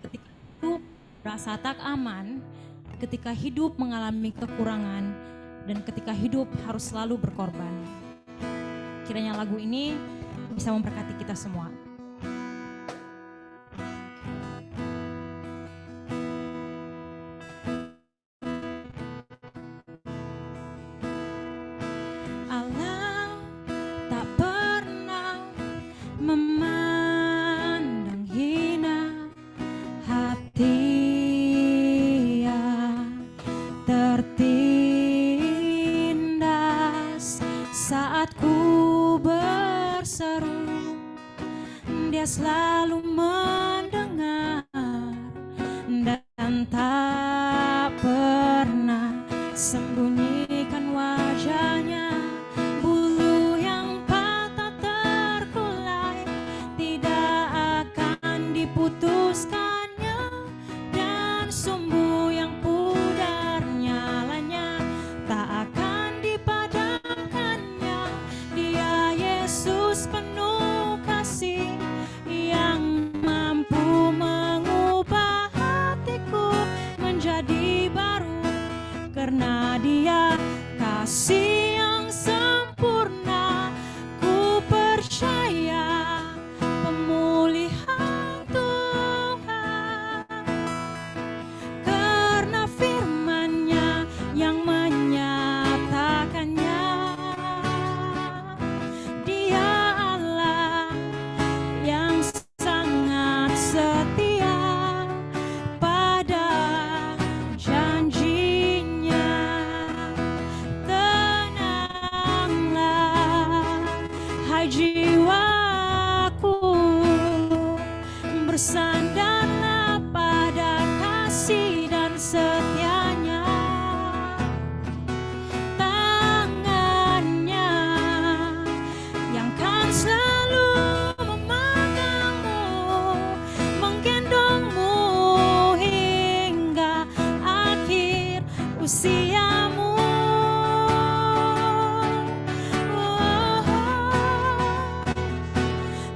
ketika hidup merasa tak aman, ketika hidup mengalami kekurangan, dan ketika hidup harus selalu berkorban. Kiranya lagu ini bisa memberkati kita semua. Allah tak pernah memandang hina hati yang tertindas saat ku berseru. Dia selalu mendengar dan tak pernah sembunyikan wajahnya. Bulu yang patah terkulai tidak akan diputuskannya, dan sumbu yang pudar nyalanya tak akan dipadamkannya. Dia Yesus penuh kasih yang mampu mengubah hatiku menjadi baru, karena Dia kasih yang sempurna. Ku percaya pemulihan Tuhan, karena firman-Nya yang menyatakannya. Dia Allah yang sangat setia pada janjinya. Tenanglah, hai jiwaku, bersandarlah pada kasih dan setianya. Tangannya yang kan selalu memegangmu, menggendongmu hingga akhir usiamu.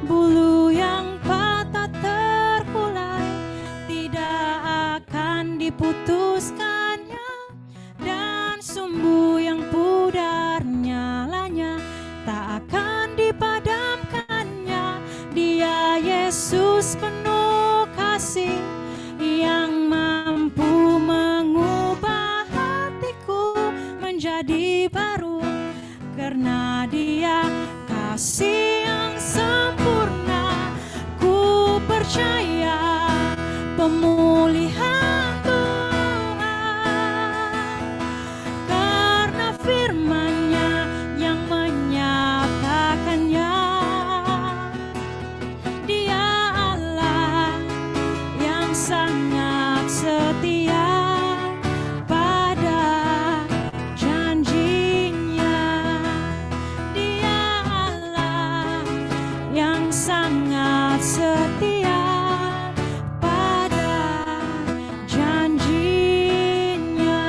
Bulu yang patah terkulai tidak akan diputuskannya, dan sumbu yang pudar nyalanya tak akan dipadamkannya. Dia Yesus penuh kasih yang mampu mengubah hatiku menjadi baru, karena Dia kasih yang sempurna. Ku percaya pemulihan Tuhan, karena firman-Nya yang menyatakannya. Dia Allah yang sangat setia pada janjinya. Dia Allah yang sangat setia pada janjinya.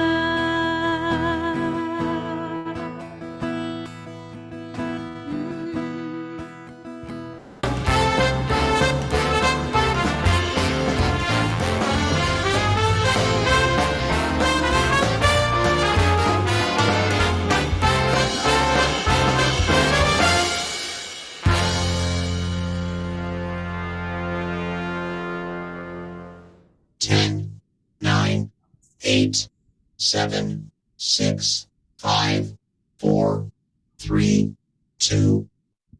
Ten, nine, eight, seven, six, five, four, three, two,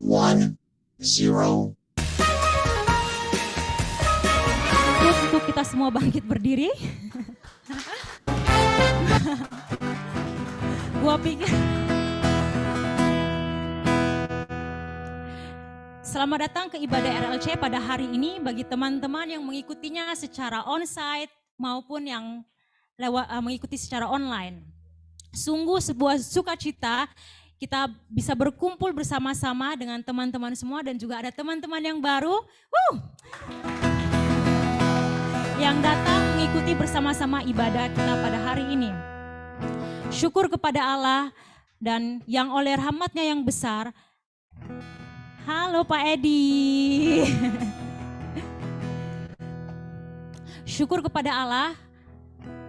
one, zero. Untuk kita semua bangkit berdiri. Gua pikir selamat datang ke ibadah RLC pada hari ini bagi teman-teman yang mengikutinya secara onsite maupun yang mengikuti secara online. Sungguh sebuah sukacita kita bisa berkumpul bersama-sama dengan teman-teman semua, dan juga ada teman-teman yang baru yang datang mengikuti bersama-sama ibadah kita pada hari ini. Syukur kepada Allah, dan yang oleh rahmat-Nya yang besar. Halo Pak Edi. Syukur kepada Allah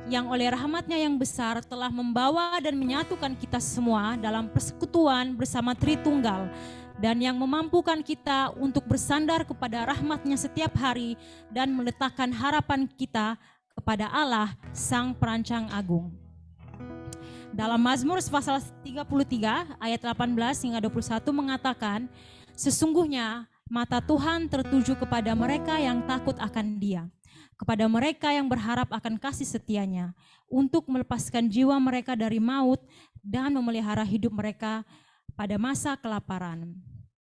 yang oleh rahmat-Nya yang besar telah membawa dan menyatukan kita semua dalam persekutuan bersama Tritunggal, dan yang memampukan kita untuk bersandar kepada rahmat-Nya setiap hari dan meletakkan harapan kita kepada Allah Sang Perancang Agung. Dalam Mazmur pasal 33 ayat 18 hingga 21 mengatakan, sesungguhnya mata Tuhan tertuju kepada mereka yang takut akan Dia, kepada mereka yang berharap akan kasih setia-Nya, untuk melepaskan jiwa mereka dari maut dan memelihara hidup mereka pada masa kelaparan.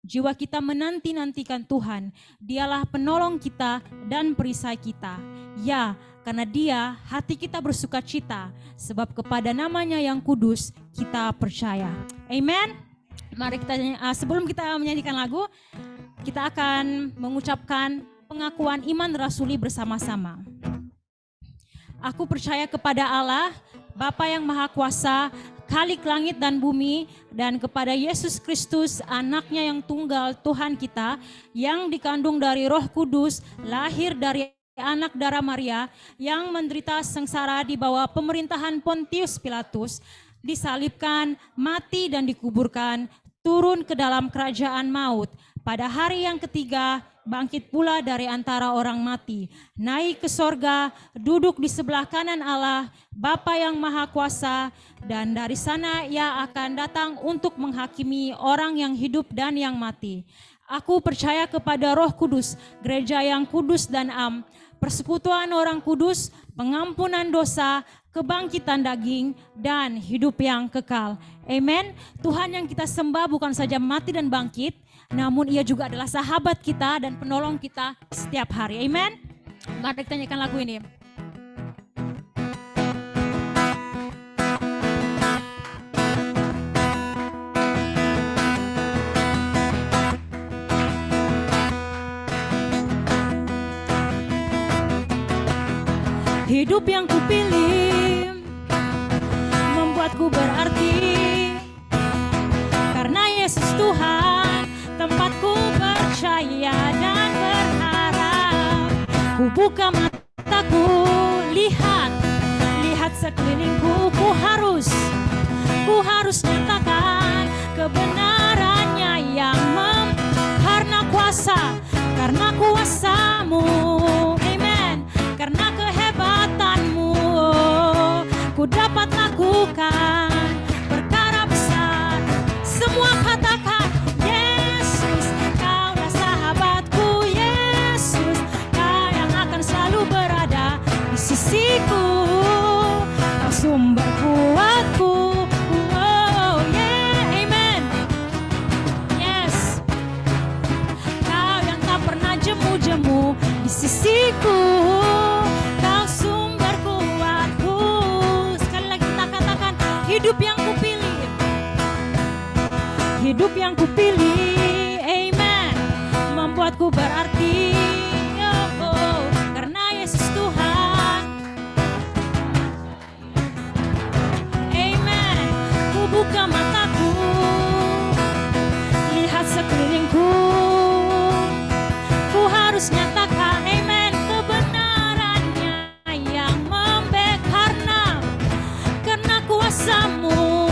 Jiwa kita menanti-nantikan Tuhan, Dialah penolong kita dan perisai kita. Ya, karena Dia hati kita bersuka cita, sebab kepada nama-Nya yang kudus kita percaya. Amen. Mari kita sebelum kita menyanyikan lagu, kita akan mengucapkan pengakuan iman rasuli bersama-sama. Aku percaya kepada Allah, Bapa yang Maha Kuasa, Khalik langit dan bumi, dan kepada Yesus Kristus, Anak-Nya yang tunggal, Tuhan kita, yang dikandung dari Roh Kudus, lahir dari anak darah Maria, yang menderita sengsara di bawah pemerintahan Pontius Pilatus, disalibkan, mati dan dikuburkan, turun ke dalam kerajaan maut. Pada hari yang ketiga, bangkit pula dari antara orang mati, naik ke sorga, duduk di sebelah kanan Allah, Bapa yang Maha Kuasa, dan dari sana Ia akan datang untuk menghakimi orang yang hidup dan yang mati. Aku percaya kepada Roh Kudus, gereja yang kudus dan am, persekutuan orang kudus, pengampunan dosa, kebangkitan daging, dan hidup yang kekal. Amen. Tuhan yang kita sembah bukan saja mati dan bangkit, namun Ia juga adalah sahabat kita dan penolong kita setiap hari. Amen. Mari kita nyanyikan lagu ini. Hidup yang kupilih membuatku berarti, karena Yesus Tuhan tempatku percaya dan berharap. Ku buka mataku, lihat sekelilingku, ku harus nyatakan kebenarannya yang karena kuasamu, amen, karena kehebatanmu, ku dapat lakukan perkara besar. Semua katakan, Yesus, Kaulah sahabatku, Yesus, Kau yang akan selalu berada di sisiku, Kau sumber kuatku. Oh yeah, amen. Yes, Kau yang tak pernah jemu-jemu di sisiku, Kau sumber kuatku. Sekali lagi kita katakan, hidup yang kupilih, hidup yang kupilih, amen, membuatku berarti, oh, karena Yesus Tuhan, amen. Ku buka mataku, lihat sekelilingku, ku harus nyatakan, amen, kebenarannya yang karena kuasamu,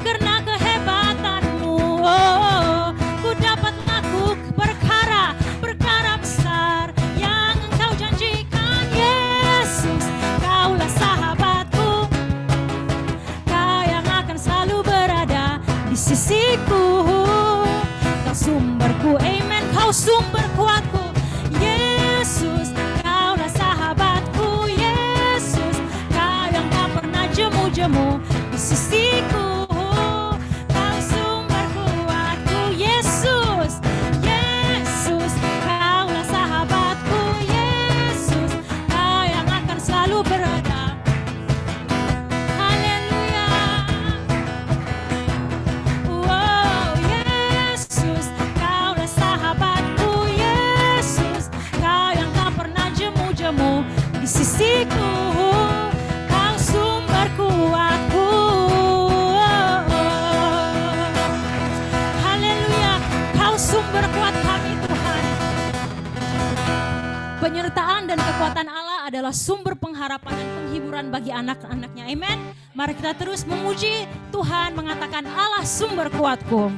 karena kehebatanmu, oh, ku dapat lakukan perkara besar yang Engkau janjikan. Yesus, Kaulah sahabatku, Kau yang akan selalu berada di sisiku, Kau sumberku, amen, Kau sumber kuatku. Yesus, Kaulah sahabatku, Yesus, Kau yang tak pernah jemu-jemu di sisiku, Kau sumber kuatku. Yesus, Yesus, Kaulah sahabatku, Yesus, Kau yang akan selalu berada. Haleluya. Oh Yesus, Kaulah sahabatku, Yesus, Kau yang tak pernah jemu-jemu di sisiku, Kau sumber kuatku. Haleluya, Kau sumber kuat kami Tuhan. Penyertaan dan kekuatan Allah adalah sumber pengharapan dan penghiburan bagi anak-anaknya. Amen. Mari kita terus memuji Tuhan, mengatakan Allah sumber kuatku.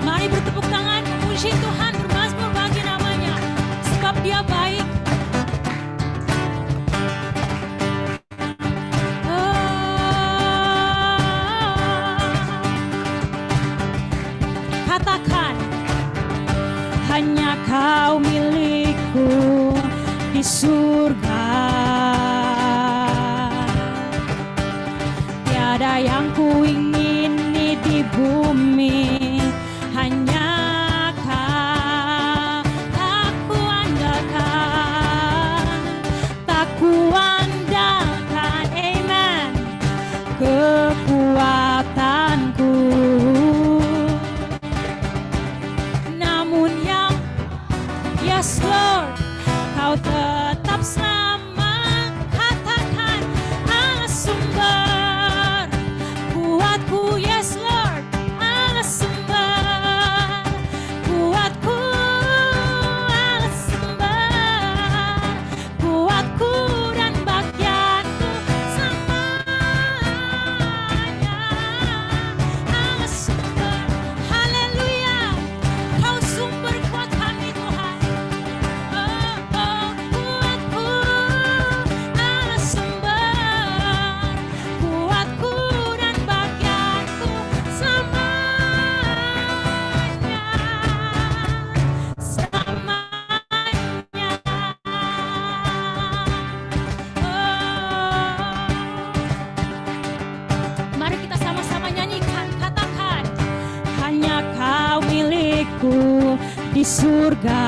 Mari bertepuk tangan, memuji Tuhan, bermazmur bagi namanya. Sebab dia baik. Katakan, hanya Kau milikku di surga. Tiada yang ku ingini di bumi, hanya Kau. Tak ku andalkan, tak ku andalkan, amen, kekuatanku. Yes Lord, Kau tetap selamat. Katakan Allah sumber kuatku. Yes Lord, Allah sumber kuatku. Allah sumber kuatku dan bagianku semuanya. Allah sumber, haleluya. Kau sumber kuat kami Tuhan. Mari kita sama-sama nyanyikan, katakan, hanya Kau milikku di surga.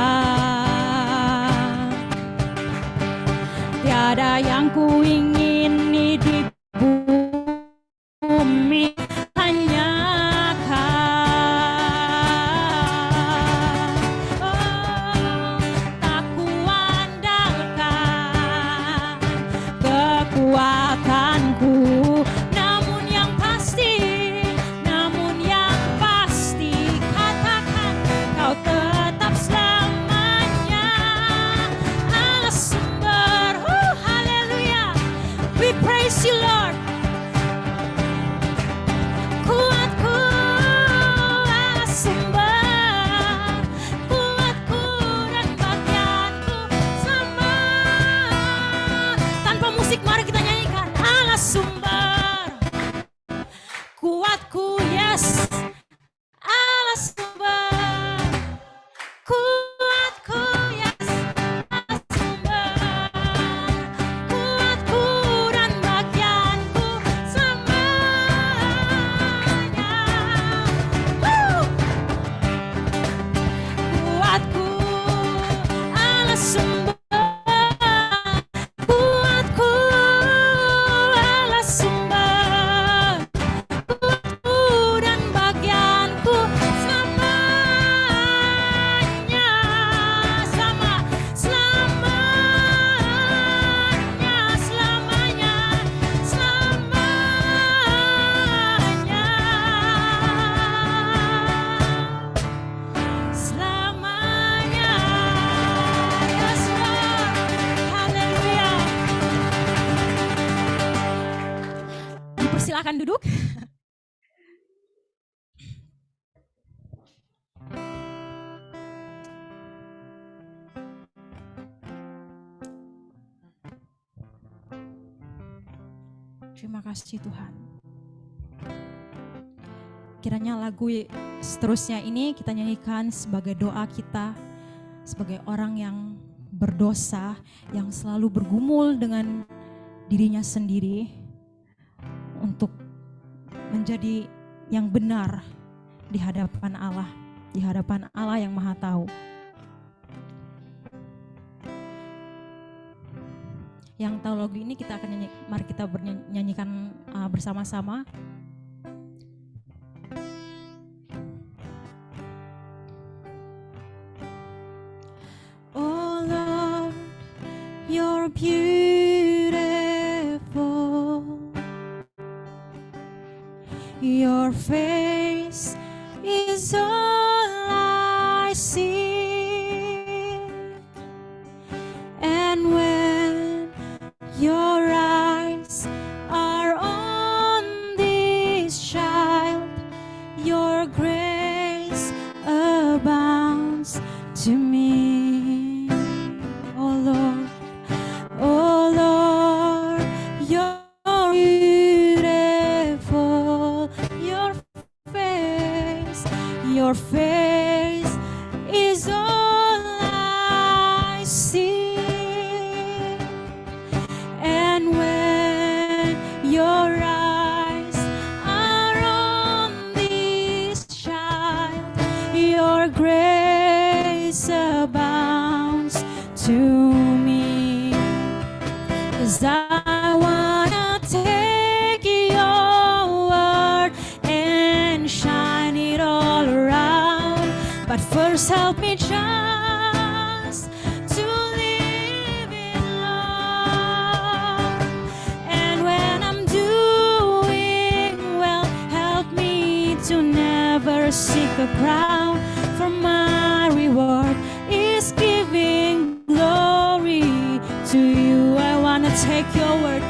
Tiada yang ku ingini di bumi, hanya Kau. Tak ku andalkan kekuatanku, namun yang pasti katakan Kau tetap selamanya. Allah sumber, haleluya. We praise you Lord. Kuatku, Allah sumber kuatku dan bagianku sama. Tanpa musik mari kita nyanyikan, Allah sumber kuatku. Yes, Allah sumber kuatku. Yes, Allah sumber kuatku dan bagianku semuanya. Kuatku, Allah sumber kuatku. Allah sumber kuatku dan bagianku selamanya. Sama, selamanya, selamanya, selamanya, selamanya. Yes Lord, haleluya. Dipersilakan duduk. Terima kasih Tuhan. Kiranya lagu seterusnya ini kita nyanyikan sebagai doa kita, sebagai orang yang berdosa, yang selalu bergumul dengan dirinya sendiri untuk menjadi yang benar di hadapan Allah yang Maha Tahu. Yang tahu lagu ini kita akan mari kita nyanyikan bersama-sama. Oh Lord, you're beautiful. Your face is all grace is all I see. And when your eyes are on this child, your grace abounds to me. 'Cause I wanna take your word and shine it all around. But first help me just to live in love. And when I'm doing well, help me to never seek a crown. For my reward is giving glory to you. I wanna take your word.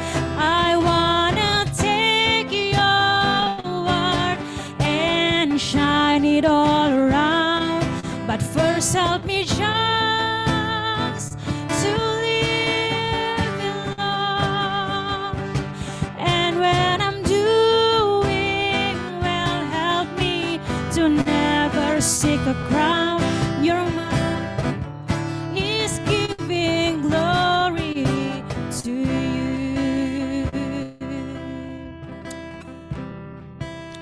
I wanna take your word and shine it all around. But first help me just to live in love. And when I'm doing well, help me to never seek a crown. Your mind is giving glory to you.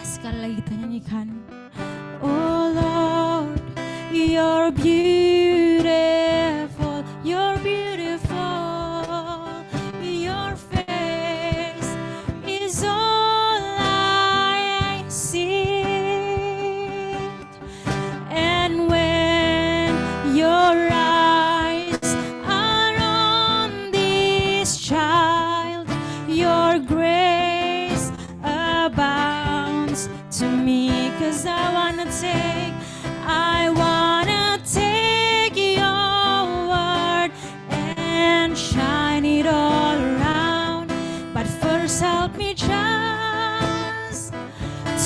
Sekali lagi kita nyanyikan. Oh Lord, you're beautiful, you're beautiful. Your face is all I see. And when your eyes are on this child, your grace abounds to me. 'Cause I wanna take your word and shine it all around. But first help me just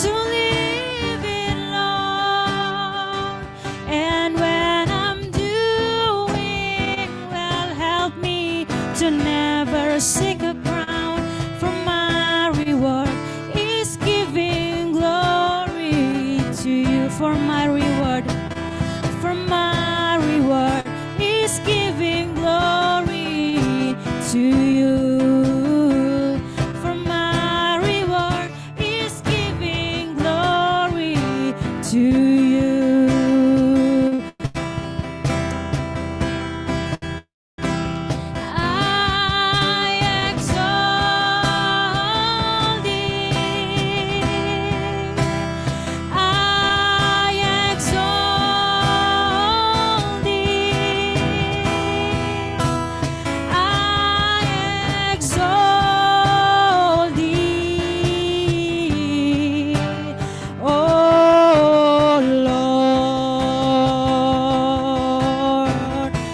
to live in love. And when I'm doing well, help me to never seek a crown. For my reward is giving glory to you. For my reward is giving glory to you. For my reward is giving glory to you. I exalt thee. I exalt thee. I exalt thee. Oh Lord,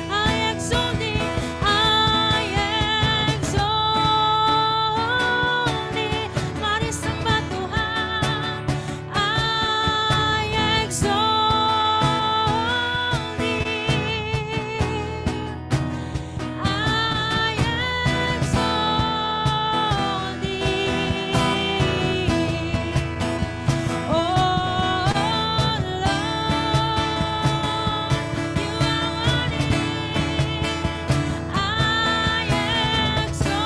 I exalt thee. I exalt thee. Mari sembah Tuhan. I exalt thee. I exalt thee. Oh Lord, you are worthy. I exalt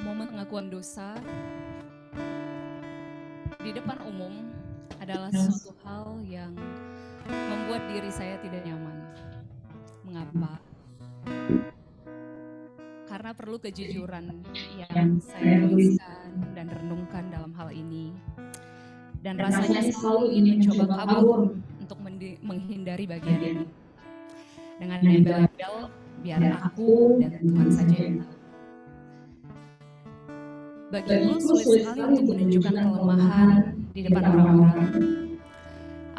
Momen pengakuan dosa di depan umum adalah suatu hal yang membuat diri saya tidak nyaman. Mengapa? Karena perlu kejujuran yang saya tuliskan dan renungkan dalam hal ini. Dan rasanya selalu ingin mencoba kabur untuk menghindari bagian ini. Dengan embel-embel, biar aku dan Tuhan saja yang tahu. Bagiku sulit sekali untuk menunjukkan kelemahan di depan orang-orang.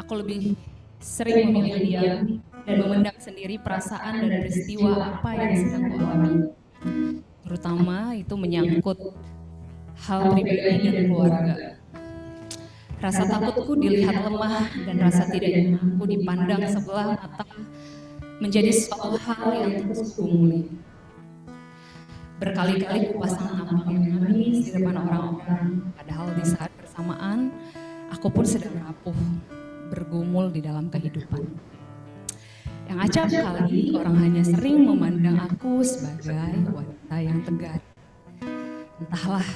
Aku lebih sering memilih diam dan memendam sendiri perasaan dan peristiwa apa yang sedang kualami. Terutama itu menyangkut hal pribadi dan keluarga. Rasa takutku dilihat lemah dan rasa tidak nyamanku dipandang sebelah mata menjadi suatu hal yang terus kugumuli. Berkali-kali kupasang tampak yang manis di depan orang-orang, padahal di saat bersamaan aku pun sedang rapuh, bergumul di dalam kehidupan. Yang acap kali orang hanya sering memandang aku sebagai wanita yang tegar. Entahlah,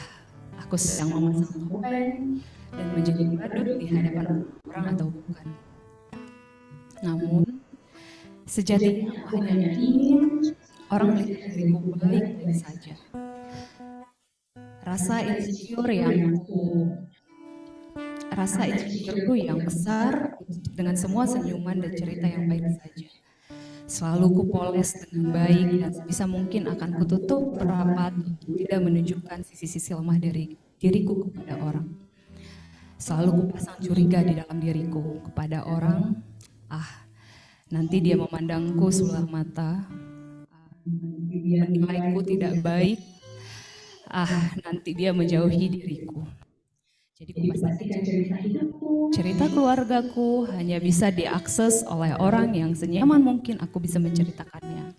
aku sedang memasang topeng dan menjadi badut di hadapan orang atau bukan. Namun, sejatinya aku hanya ingin orang melihat diriku baik-baik saja. Rasa insecureku yang besar dengan semua senyuman dan cerita yang baik saja. Selalu kupoles dengan baik dan sebisa mungkin akan kututup rapat untuk tidak menunjukkan sisi-sisi lemah dari diriku kepada orang. Selalu kupasang curiga di dalam diriku kepada orang. Nanti dia memandangku sebelah mata. Menilaiku tidak baik. Nanti dia menjauhi diriku. Jadi kupastikan cerita keluargaku hanya bisa diakses oleh orang yang senyaman mungkin aku bisa menceritakannya.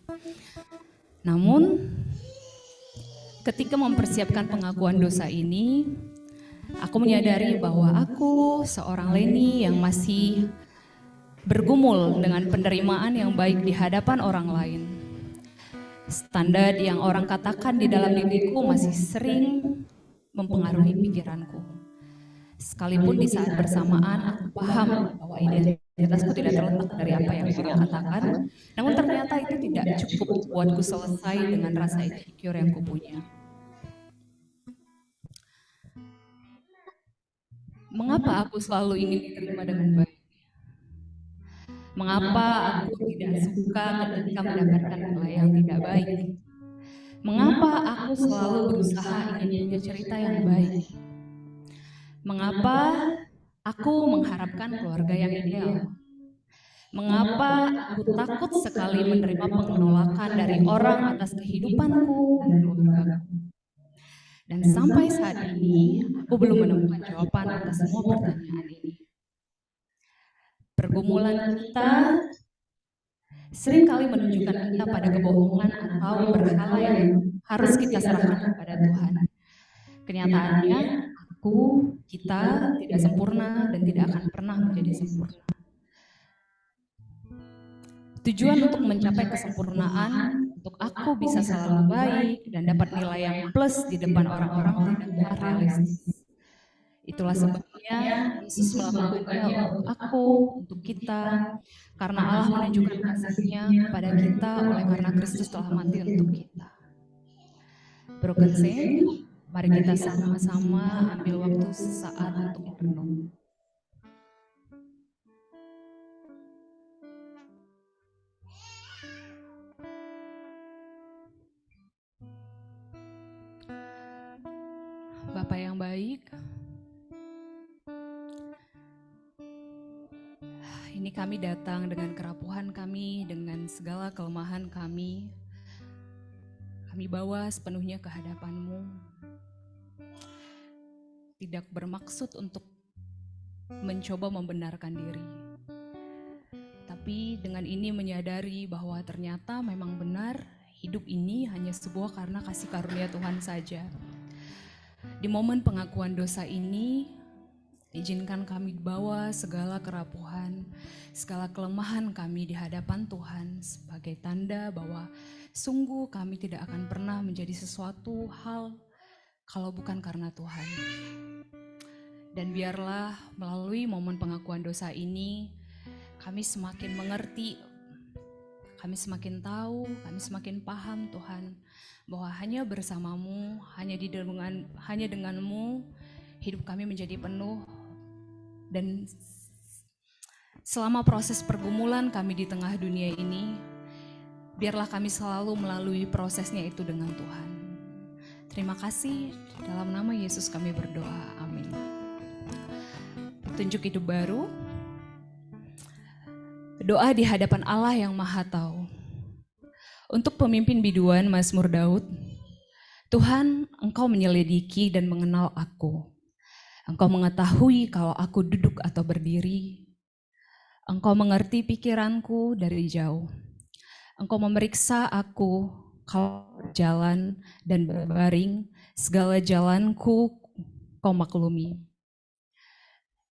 Namun, ketika mempersiapkan pengakuan dosa ini, aku menyadari bahwa aku seorang Leni yang masih bergumul dengan penerimaan yang baik di hadapan orang lain. Standar yang orang katakan di dalam diriku masih sering mempengaruhi pikiranku. Sekalipun di saat bersamaan aku paham bahwa identitasku tidak terletak dari apa yang orang katakan, namun ternyata itu tidak cukup buatku selesai dengan rasa insecure yang kupunya. Mengapa aku selalu ingin diterima dengan baik? Mengapa aku tidak suka ketika mendapatkan nilai yang tidak baik? Mengapa aku selalu berusaha ingin punya cerita yang baik? Mengapa aku mengharapkan keluarga yang ideal? Mengapa aku takut sekali menerima penolakan dari orang atas kehidupanku dan keluargaku? Dan sampai saat ini, aku belum menemukan jawaban atas semua pertanyaan ini. Pergumulan kita seringkali menunjukkan kita pada kebohongan atau berhala yang harus kita serahkan kepada Tuhan. Kenyataannya, kita tidak sempurna dan tidak akan pernah menjadi sempurna. Tujuan untuk mencapai kesempurnaan, untuk aku bisa selalu baik dan dapat nilai yang plus di depan orang-orang tidaklah realistis. Itulah sebabnya Yesus melakukannya untuk aku, untuk kita, karena Allah menunjukkan kasih-Nya kepada kita oleh karena Kristus telah mati untuk kita. Broken Saint, mari kita sama-sama ambil waktu sesaat untuk merenung. Bapa yang baik, ini kami datang dengan kerapuhan kami, dengan segala kelemahan kami. Kami bawa sepenuhnya ke hadapan-Mu. Tidak bermaksud untuk mencoba membenarkan diri. Tapi dengan ini menyadari bahwa ternyata memang benar hidup ini hanya sebuah karena kasih karunia Tuhan saja. Di momen pengakuan dosa ini, izinkan kami bawa segala kerapuhan, segala kelemahan kami di hadapan Tuhan sebagai tanda bahwa sungguh kami tidak akan pernah menjadi sesuatu hal kalau bukan karena Tuhan. Dan biarlah melalui momen pengakuan dosa ini, kami semakin mengerti, kami semakin tahu, kami semakin paham Tuhan, bahwa hanya bersamamu, hanya denganmu, hidup kami menjadi penuh. Dan selama proses pergumulan kami di tengah dunia ini, biarlah kami selalu melalui prosesnya itu dengan Tuhan. Terima kasih, dalam nama Yesus kami berdoa, amin. Tunjuk hidup baru. Doa di hadapan Allah yang Maha Tahu. Untuk pemimpin biduan Mazmur Daud, Tuhan, Engkau menyelidiki dan mengenal aku. Engkau mengetahui kalau aku duduk atau berdiri. Engkau mengerti pikiranku dari jauh. Engkau memeriksa aku kalau berjalan dan berbaring, segala jalanku Kau maklumi.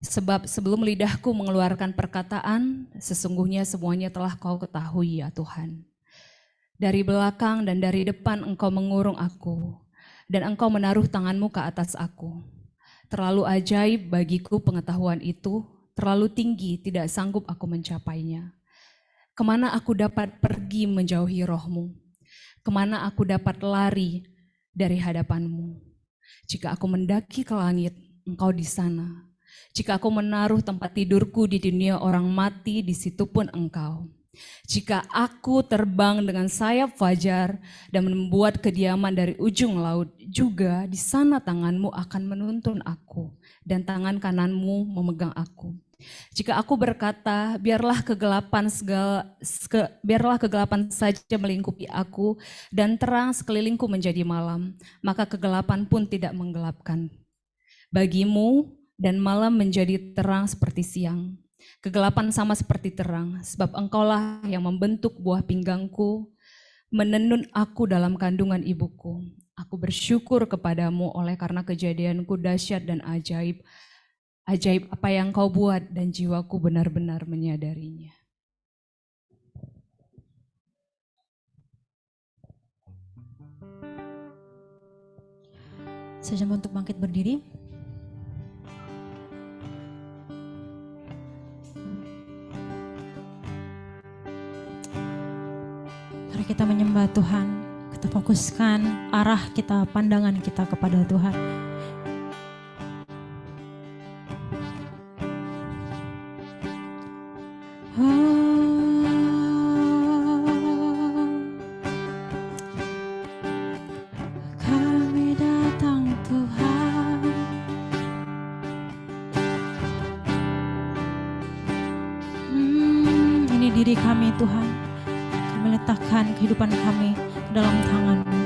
Sebab sebelum lidahku mengeluarkan perkataan, sesungguhnya semuanya telah Kau ketahui ya Tuhan. Dari belakang dan dari depan Engkau mengurung aku, dan Engkau menaruh tangan-Mu ke atas aku. Terlalu ajaib bagiku pengetahuan itu, terlalu tinggi tidak sanggup aku mencapainya. Kemana aku dapat pergi menjauhi roh-Mu? Kemana aku dapat lari dari hadapan-Mu? Jika aku mendaki ke langit, Engkau di sana. Jika aku menaruh tempat tidurku di dunia orang mati, di situ pun Engkau. Jika aku terbang dengan sayap fajar dan membuat kediaman dari ujung laut, juga di sana tangan-Mu akan menuntun aku dan tangan kanan-Mu memegang aku. Jika aku berkata, biarlah kegelapan saja melingkupi aku dan terang sekelilingku menjadi malam, maka kegelapan pun tidak menggelapkan. Bagimu dan malam menjadi terang seperti siang. Kegelapan sama seperti terang, sebab Engkaulah yang membentuk buah pinggangku, menenun aku dalam kandungan ibuku. Aku bersyukur kepadamu oleh karena kejadianku dahsyat dan ajaib. Ajaib apa yang Kau buat dan jiwaku benar-benar menyadarinya. Saya untuk bangkit berdiri. Mari kita menyembah Tuhan, kita fokuskan arah kita, pandangan kita kepada Tuhan. Kami datang Tuhan, ini diri kami Tuhan. Letakkan kehidupan kami dalam tangan-Mu.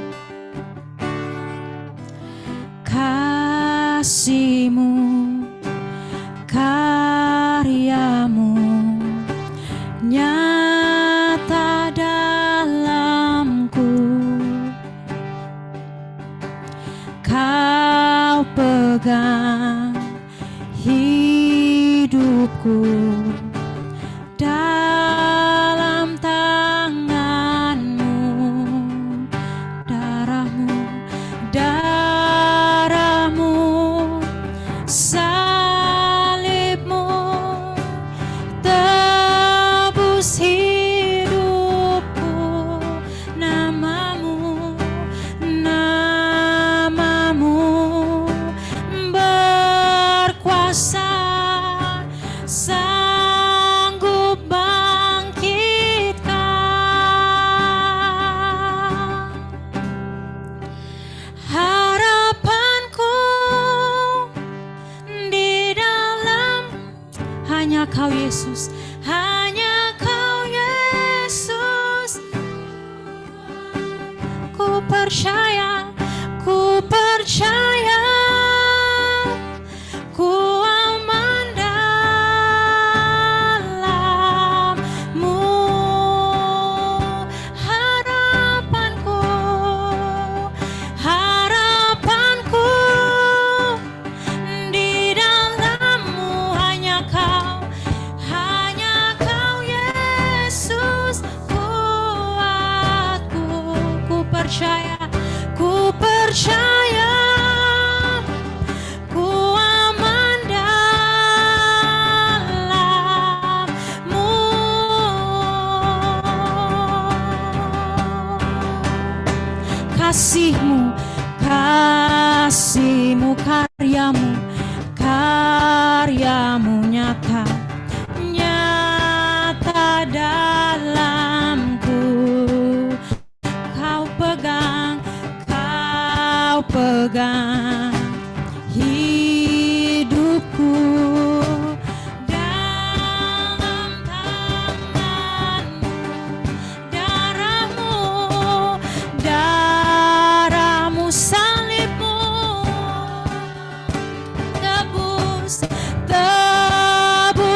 Kasih-Mu, karya-Mu nyata dalamku. Kau pegang hidupku dalam darah-Mu, salib-Mu tebus hidupku. Nama-Mu berkuasa, sanggup bangkitkan. Harapanku di dalam hanya Kau Yesus, hanya Kau Yesus. Ku percaya, ku percaya, ku aman dalam-Mu. Harapanku di dalam-Mu, hanya Kau Yesus kuatku. Ku percaya,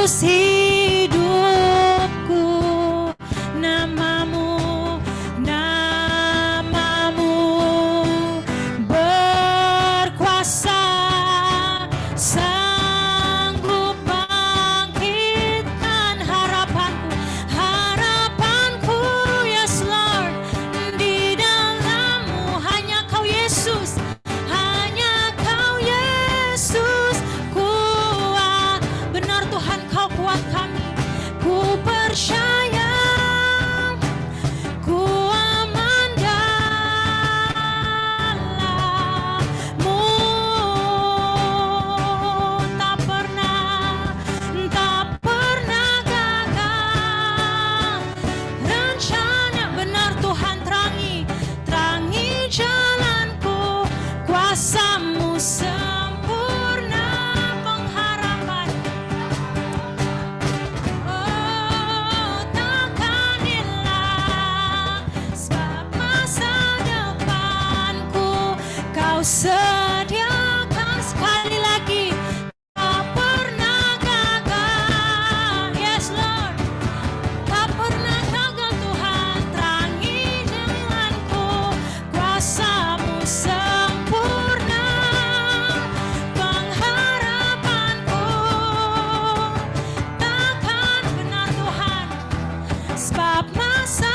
Yesus hidupku, namamu, namamu berkuasa, sanggup bangkitkan harapanku, harapanku, yes Lord, di dalammu, hanya kau Yesus, hanya kau Yesus kuat, benar Tuhan kau kuat kami, ku percaya, ku aman dalammu, tak pernah gagal rencana, benar Tuhan terangi jalanku, kuasamu sempurna pengharapan. Oh, takkan hilang, sebab masa depanku kau sediakan, sekali lagi tak pernah gagal, yes Lord, tak pernah gagal Tuhan, terangi jalanku, kuasamu sempurna pengharapanku, takkan, benar Tuhan, sebab masa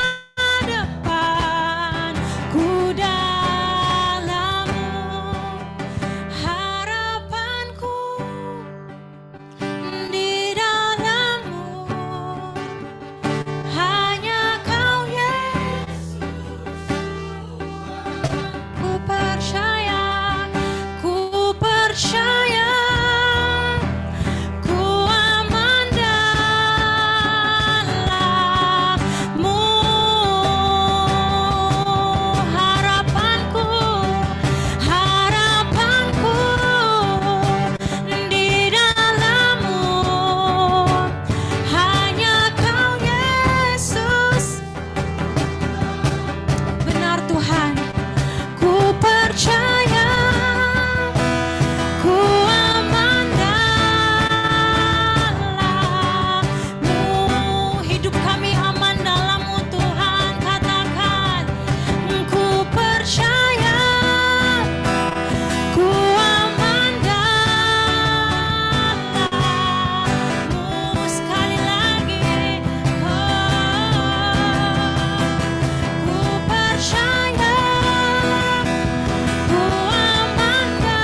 depanku dalammu, harapanku di dalammu, hanya kau Yesus, ku percaya, ku percaya, ku aman dalammu, harapanku, harapanku di dalammu, hanya kau Yesus, benar Tuhan, ku percaya, ku aman dalammu, hidup kami aman dalammu Tuhan, katakan, ku percaya, ku aman dalammu, sekali lagi, ku percaya, ku aman dalammu.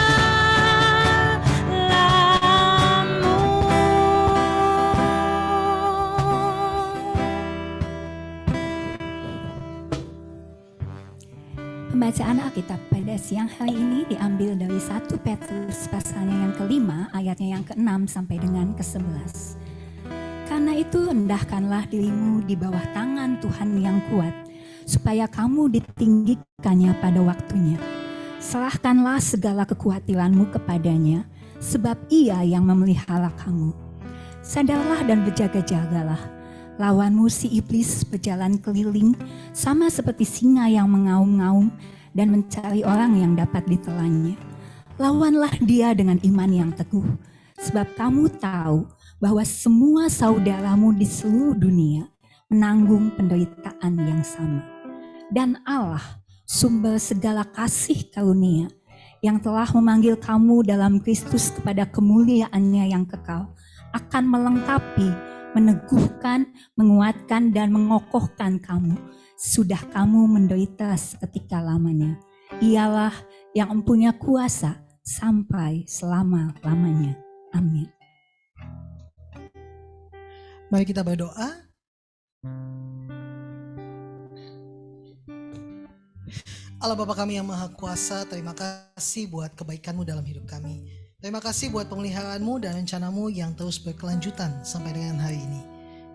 Pembacaan Alkitab pada siang hari ini diambil dari 1 Petrus pasalnya yang kelima, ayatnya yang ke-6 sampai dengan ke-11. Karena itu rendahkanlah dirimu di bawah tangan Tuhan yang kuat, supaya kamu ditinggikannya pada waktunya. Serahkanlah segala kekhawatiranmu kepadanya, sebab Ia yang memelihara kamu. Sadarlah dan berjaga-jagalah. Lawanmu si iblis berjalan keliling, sama seperti singa yang mengaum-ngaum dan mencari orang yang dapat ditelannya. Lawanlah dia dengan iman yang teguh, sebab kamu tahu bahwa semua saudaramu di seluruh dunia menanggung penderitaan yang sama. Dan Allah, sumber segala kasih karunia, yang telah memanggil kamu dalam Kristus kepada kemuliaan-Nya yang kekal, akan melengkapi, meneguhkan, menguatkan, dan mengokohkan kamu. Sudah kamu menderita seketika lamanya. Ialah yang mempunyai kuasa sampai selama-lamanya. Amin. Mari kita berdoa. Allah Bapa kami yang Maha Kuasa, terima kasih buat kebaikan-Mu dalam hidup kami. Terima kasih buat pemeliharaan-Mu dan rencana-Mu yang terus berkelanjutan sampai dengan hari ini.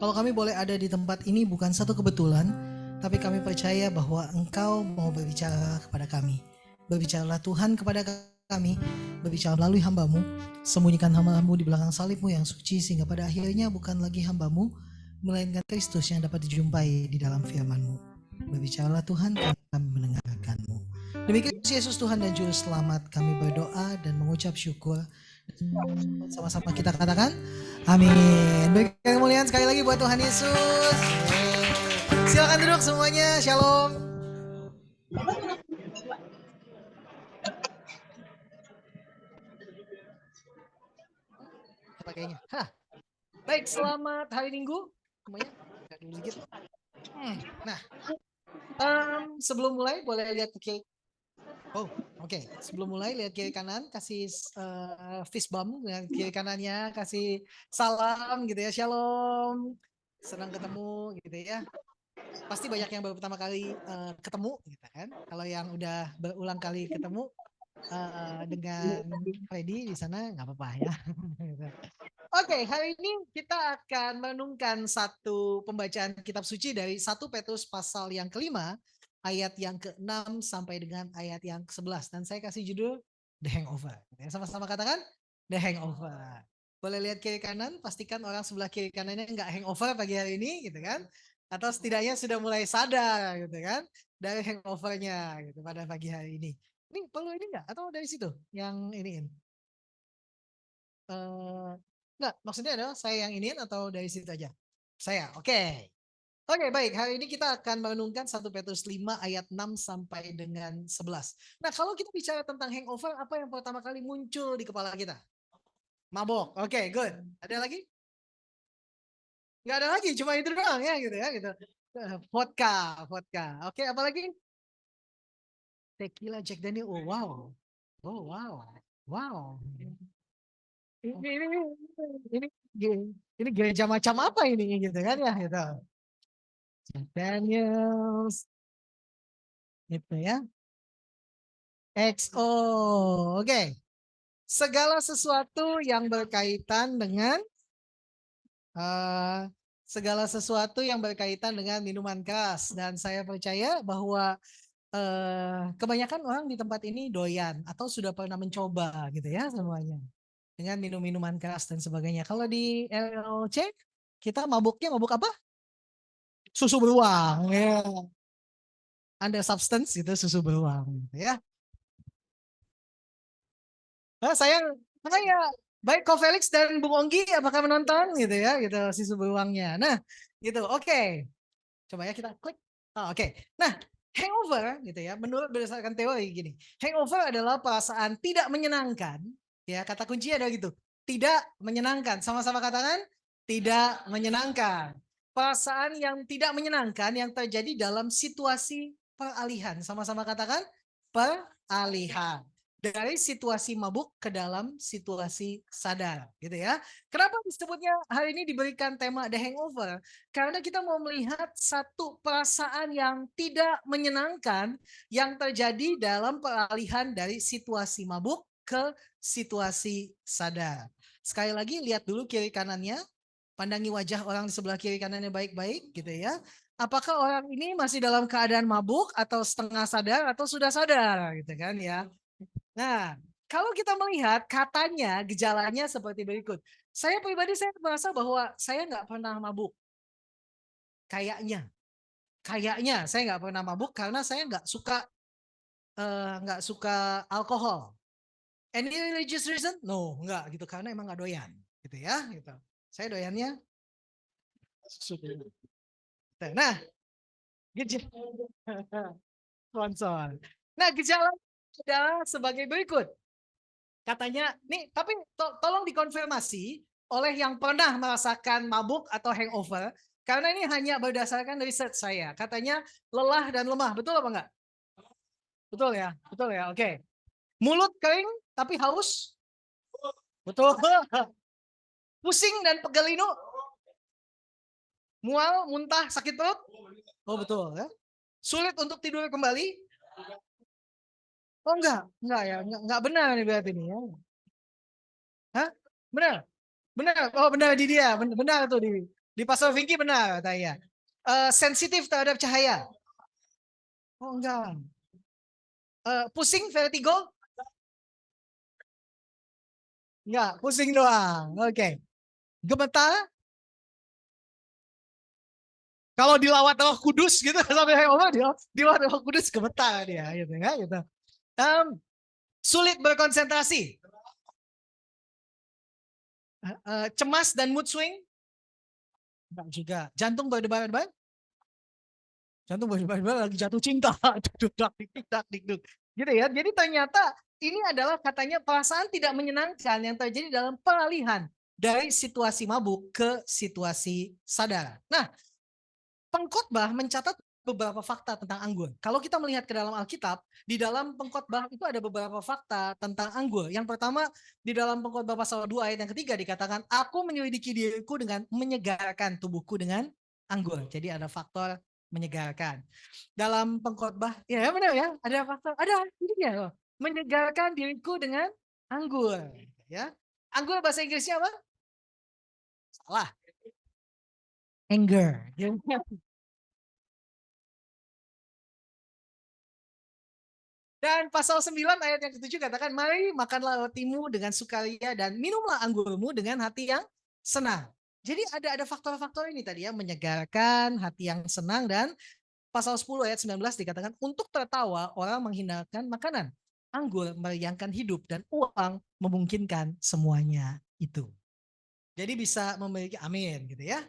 Kalau kami boleh ada di tempat ini bukan satu kebetulan, tapi kami percaya bahwa Engkau mau berbicara kepada kami. Berbicaralah Tuhan kepada kami, berbicara melalui hamba-Mu, sembunyikan hamba-Mu di belakang salib-Mu yang suci, sehingga pada akhirnya bukan lagi hamba-Mu, melainkan Kristus yang dapat dijumpai di dalam firman-Mu. Berbicaralah Tuhan, kami mendengarkan-Mu. Demi Kristus Yesus Tuhan dan Juru Selamat, kami berdoa dan mengucap syukur. Sama-sama kita katakan, amin. Berikan kemuliaan sekali lagi buat Tuhan Yesus. Silakan duduk semuanya, shalom. Apa kayaknya? Hah. Baik, selamat hari Minggu semuanya. Dulu sedikit. Nah, sebelum mulai boleh lihat ke kiri. Oh, oke. Sebelum mulai lihat kiri kanan, kasih fist bump dengan kiri kanannya, kasih salam gitu ya, shalom. Senang ketemu gitu ya. Pasti banyak yang baru pertama kali ketemu gitu kan. Kalau yang udah berulang kali ketemu dengan Freddy di sana nggak apa-apa ya. Oke, hari ini kita akan merenungkan satu pembacaan kitab suci dari 1 Petrus pasal yang kelima, ayat yang ke-6 sampai dengan ayat yang ke-11. Dan saya kasih judul The Hangover. Sama-sama katakan The Hangover. Boleh lihat kiri kanan, pastikan orang sebelah kiri kanannya nggak hangover pagi hari ini gitu kan. Atau setidaknya sudah mulai sadar gitu kan dari hangovernya gitu pada pagi hari ini. Ini perlu ini nggak? Atau dari situ yang iniin? Enggak, maksudnya adalah saya yang iniin atau dari situ aja? Saya, oke. Oke, baik. Hari ini kita akan merenungkan 1 Petrus 5 ayat 6 sampai dengan 11. Nah, kalau kita bicara tentang hangover, apa yang pertama kali muncul di kepala kita? Mabok. Oke, good. Ada lagi? Enggak ada lagi, cuma itu doang ya gitu ya gitu. Vodka. Oke, apa lagi? Tequila, Jack Daniel. Oh, wow. Oh, wow. Wow. Ini ini gereja macam apa ini gitu kan ya gitu. Jack Daniels gitu ya. XO. Oke. Segala sesuatu yang berkaitan dengan minuman keras, dan saya percaya bahwa kebanyakan orang di tempat ini doyan atau sudah pernah mencoba gitu ya semuanya dengan minum-minuman keras dan sebagainya. Kalau di LLC kita mabuknya mabuk apa? Susu beruang ya. Under substance itu susu beruang ya. Nah, saya baik Ko Felix dan Bung Onggi apakah menonton gitu ya gitu susu beruangnya. Nah, gitu. Oke. Coba ya kita klik. Oke. Nah, hangover gitu ya, menurut berdasarkan teori gini. Hangover adalah perasaan tidak menyenangkan, ya, kata kunci adalah gitu. Tidak menyenangkan. Sama-sama katakan tidak menyenangkan. Perasaan yang tidak menyenangkan yang terjadi dalam situasi peralihan. Sama-sama katakan peralihan. Dari situasi mabuk ke dalam situasi sadar gitu ya. Kenapa disebutnya hari ini diberikan tema The Hangover? Karena kita mau melihat satu perasaan yang tidak menyenangkan yang terjadi dalam peralihan dari situasi mabuk ke situasi sadar. Sekali lagi lihat dulu kiri kanannya, pandangi wajah orang di sebelah kiri kanannya baik-baik gitu ya. Apakah orang ini masih dalam keadaan mabuk atau setengah sadar atau sudah sadar gitu kan ya. Nah, kalau kita melihat katanya gejalanya seperti berikut. Saya pribadi saya merasa bahwa saya nggak pernah mabuk. Kayaknya saya nggak pernah mabuk karena saya nggak suka alkohol. Any religious reason? No, nggak gitu karena emang nggak doyan, gitu ya, gitu. Saya doyannya susu. Nah, sponsor. Nah, gejala adalah sebagai berikut. Katanya, nih, tapi tolong dikonfirmasi oleh yang pernah merasakan mabuk atau hangover, karena ini hanya berdasarkan riset saya. Katanya lelah dan lemah, betul apa enggak? Betul ya, oke. Mulut kering tapi haus? Betul. Pusing dan pegalinu? Mual, muntah, sakit perut? Oh betul ya. Sulit untuk tidur kembali? Oh enggak ya, enggak benar nih berarti ini ya. Hah? Benar? Benar. Oh benar di dia, benar tuh di Pastor Vinky benar katanya. Sensitif terhadap cahaya? Oh enggak. Pusing, vertigo? Enggak, pusing doang. Oke. Gemetar? Kalau dilawat Roh Kudus gitu sampai hangover dilawat Roh Kudus gemetar dia gitu ya gitu. Sulit berkonsentrasi? Cemas dan mood swing? Enggak juga. Jantung berdebar-debar? Jantung berdebar-debar lagi jatuh cinta. Duk-duk, dik-dik-dak, dik-duk. Gitu ya. Jadi ternyata ini adalah katanya perasaan tidak menyenangkan yang terjadi dalam peralihan dari situasi mabuk ke situasi sadar. Nah, pengkhotbah mencatat beberapa fakta tentang anggur. Kalau kita melihat ke dalam Alkitab, di dalam pengkhotbah itu ada beberapa fakta tentang anggur. Yang pertama, di dalam pengkhotbah pasal 2 ayat yang ketiga dikatakan, aku menyelidiki diriku dengan menyegarkan tubuhku dengan anggur. Jadi ada faktor menyegarkan. Dalam pengkhotbah, ya benar ya, ada faktor, ada ini dia loh. Menyegarkan diriku dengan anggur. Ya, anggur bahasa Inggrisnya apa? Salah. Anger. Dan pasal 9 ayat yang ke-7 katakan, mari makanlah rotimu dengan sukaria dan minumlah anggurmu dengan hati yang senang. Jadi ada faktor-faktor ini tadi ya, menyegarkan, hati yang senang, dan pasal 10 ayat 19 dikatakan, untuk tertawa orang menghinakan makanan. Anggur meriangkan hidup dan uang memungkinkan semuanya itu. Jadi bisa memiliki amin gitu ya.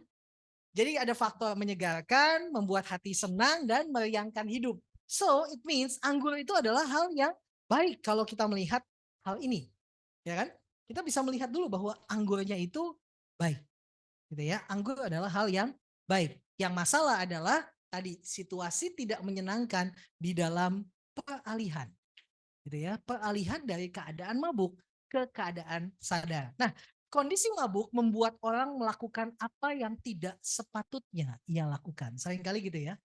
Jadi ada faktor menyegarkan, membuat hati senang, dan meriangkan hidup. So it means anggur itu adalah hal yang baik kalau kita melihat hal ini, ya kan? Kita bisa melihat dulu bahwa anggurnya itu baik, gitu ya. Anggur adalah hal yang baik. Yang masalah adalah tadi situasi tidak menyenangkan di dalam peralihan, gitu ya. Peralihan dari keadaan mabuk ke keadaan sadar. Nah, kondisi mabuk membuat orang melakukan apa yang tidak sepatutnya ia lakukan. Seringkali gitu ya.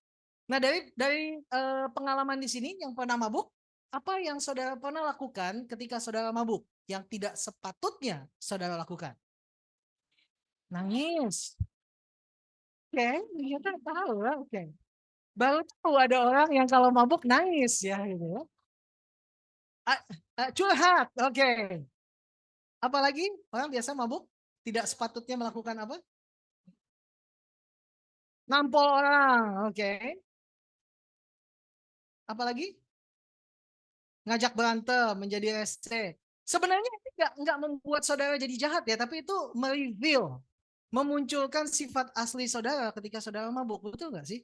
Nah, dari pengalaman di sini yang pernah mabuk, apa yang saudara pernah lakukan ketika saudara mabuk yang tidak sepatutnya saudara lakukan? Nangis. Oke, ternyata tahu ya. Oke. Baru tahu ada orang yang kalau mabuk nangis ya gitu ya. Curhat. Oke. Apalagi orang biasa mabuk tidak sepatutnya melakukan apa? Nampol orang. Oke. Apalagi? Ngajak berantem, menjadi rese. Sebenarnya ini nggak membuat saudara jadi jahat ya, tapi itu mereveal, memunculkan sifat asli saudara ketika saudara mabuk, betul nggak sih?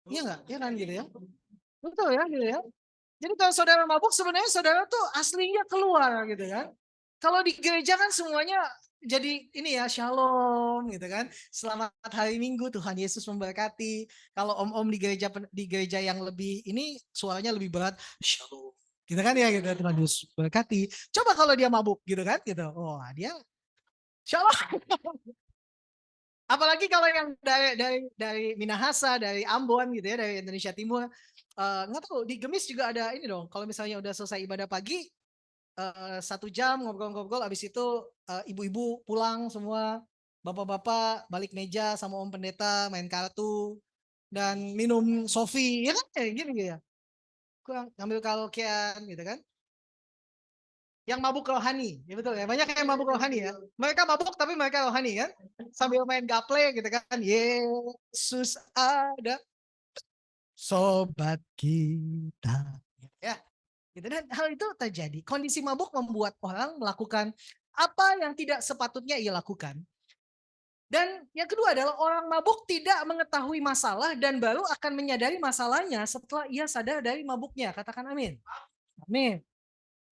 Iya nggak? Iya kan gitu ya? Betul ya gitu ya? Jadi kalau saudara mabuk sebenarnya saudara tuh aslinya keluar gitu kan? Kalau di gereja kan semuanya jadi ini ya, shalom gitu kan. Selamat hari Minggu, Tuhan Yesus memberkati. Kalau om-om di gereja yang lebih ini suaranya lebih berat, shalom. Gitu kan ya gitu, Tuhan Yesus memberkati. Coba kalau dia mabuk gitu kan gitu. Oh, dia shalom. Apalagi kalau yang dari Minahasa, dari Ambon gitu ya, dari Indonesia Timur. Nggak tahu di Gemis juga ada ini dong. Kalau misalnya udah selesai ibadah pagi, 1 jam ngobrol-ngobrol, habis itu ibu-ibu pulang semua, bapak-bapak balik meja sama om pendeta main kartu dan minum sofi, ya kan kayak gini ya. Kurang ngambil karaokean gitu kan. Yang mabuk rohani, ya betul ya. Banyak yang mabuk rohani ya. Mereka mabuk tapi mereka rohani kan. Sambil main gaple gitu kan. Yesus ada sobat kita. Ya. Gitu. Dan hal itu terjadi. Kondisi mabuk membuat orang melakukan apa yang tidak sepatutnya ia lakukan. Dan yang kedua adalah orang mabuk tidak mengetahui masalah dan baru akan menyadari masalahnya setelah ia sadar dari mabuknya. Katakan amin. Amin.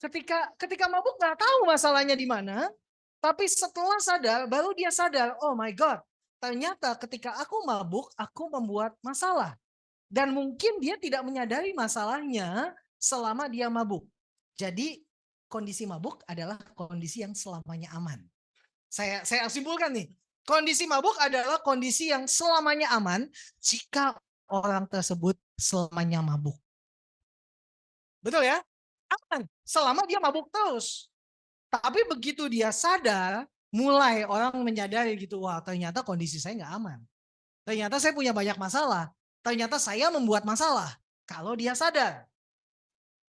Ketika mabuk nggak tahu masalahnya di mana, tapi setelah sadar baru dia sadar, oh my God, ternyata ketika aku mabuk aku membuat masalah. Dan mungkin dia tidak menyadari masalahnya selama dia mabuk. Jadi kondisi mabuk adalah kondisi yang selamanya aman. Saya simpulkan nih, kondisi mabuk adalah kondisi yang selamanya aman jika orang tersebut selamanya mabuk. Betul ya? Aman selama dia mabuk terus. Tapi begitu dia sadar, mulai orang menyadari gitu, wah ternyata kondisi saya nggak aman. Ternyata saya punya banyak masalah. Ternyata saya membuat masalah. Kalau dia sadar.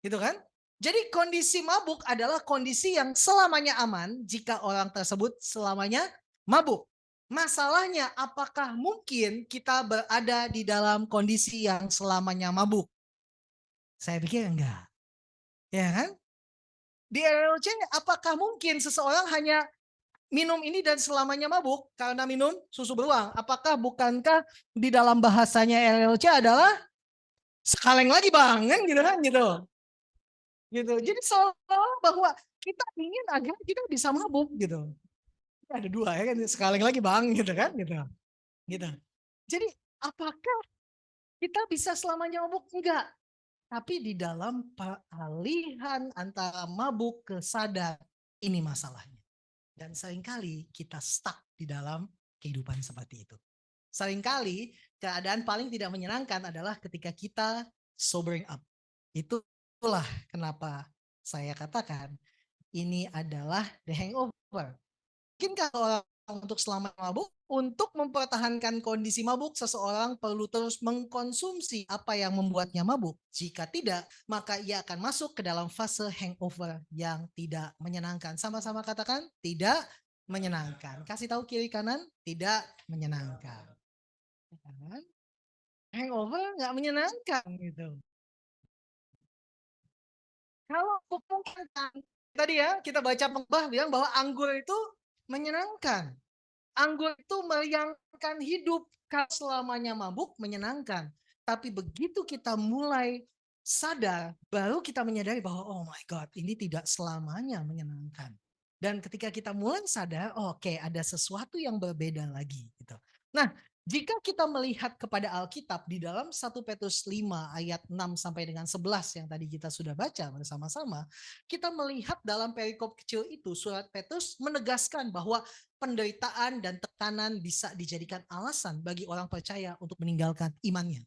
Gitu kan? Jadi kondisi mabuk adalah kondisi yang selamanya aman jika orang tersebut selamanya mabuk. Masalahnya apakah mungkin kita berada di dalam kondisi yang selamanya mabuk? Saya pikir enggak. Ya kan? Di RLC apakah mungkin seseorang hanya minum ini dan selamanya mabuk karena minum susu beruang. Bukankah di dalam bahasanya LLC adalah sekaleng lagi bang, kan gitu kan gitu. Gitu. Jadi seolah bahwa kita ingin agar kita bisa mabuk gitu. Ada dua ya kan, sekaleng lagi bang gitu kan gitu. Gitu. Jadi apakah kita bisa selamanya mabuk? Enggak. Tapi di dalam peralihan antara mabuk ke sadar, ini masalahnya. Dan seringkali kita stuck di dalam kehidupan seperti itu. Seringkali keadaan paling tidak menyenangkan adalah ketika kita sobering up. Itulah kenapa saya katakan ini adalah the hangover. Mungkinkah orang untuk selama mabuk, untuk mempertahankan kondisi mabuk, seseorang perlu terus mengkonsumsi apa yang membuatnya mabuk. Jika tidak, maka ia akan masuk ke dalam fase hangover yang tidak menyenangkan. Sama-sama katakan, tidak menyenangkan. Kasih tahu kiri kanan, tidak menyenangkan. Hangover nggak menyenangkan gitu. Kalau mungkin tadi ya kita baca pengkhotbah bilang bahwa anggur itu menyenangkan. Anggur itu meriangkan hidup. Kalau selamanya mabuk menyenangkan. Tapi begitu kita mulai sadar, baru kita menyadari bahwa oh my God, ini tidak selamanya menyenangkan. Dan ketika kita mulai sadar, oh, oke, ada sesuatu yang berbeda lagi. Gitu. Nah, jika kita melihat kepada Alkitab di dalam 1 Petrus 5 ayat 6 sampai dengan 11 yang tadi kita sudah baca bersama-sama, kita melihat dalam perikop kecil itu surat Petrus menegaskan bahwa penderitaan dan tekanan bisa dijadikan alasan bagi orang percaya untuk meninggalkan imannya.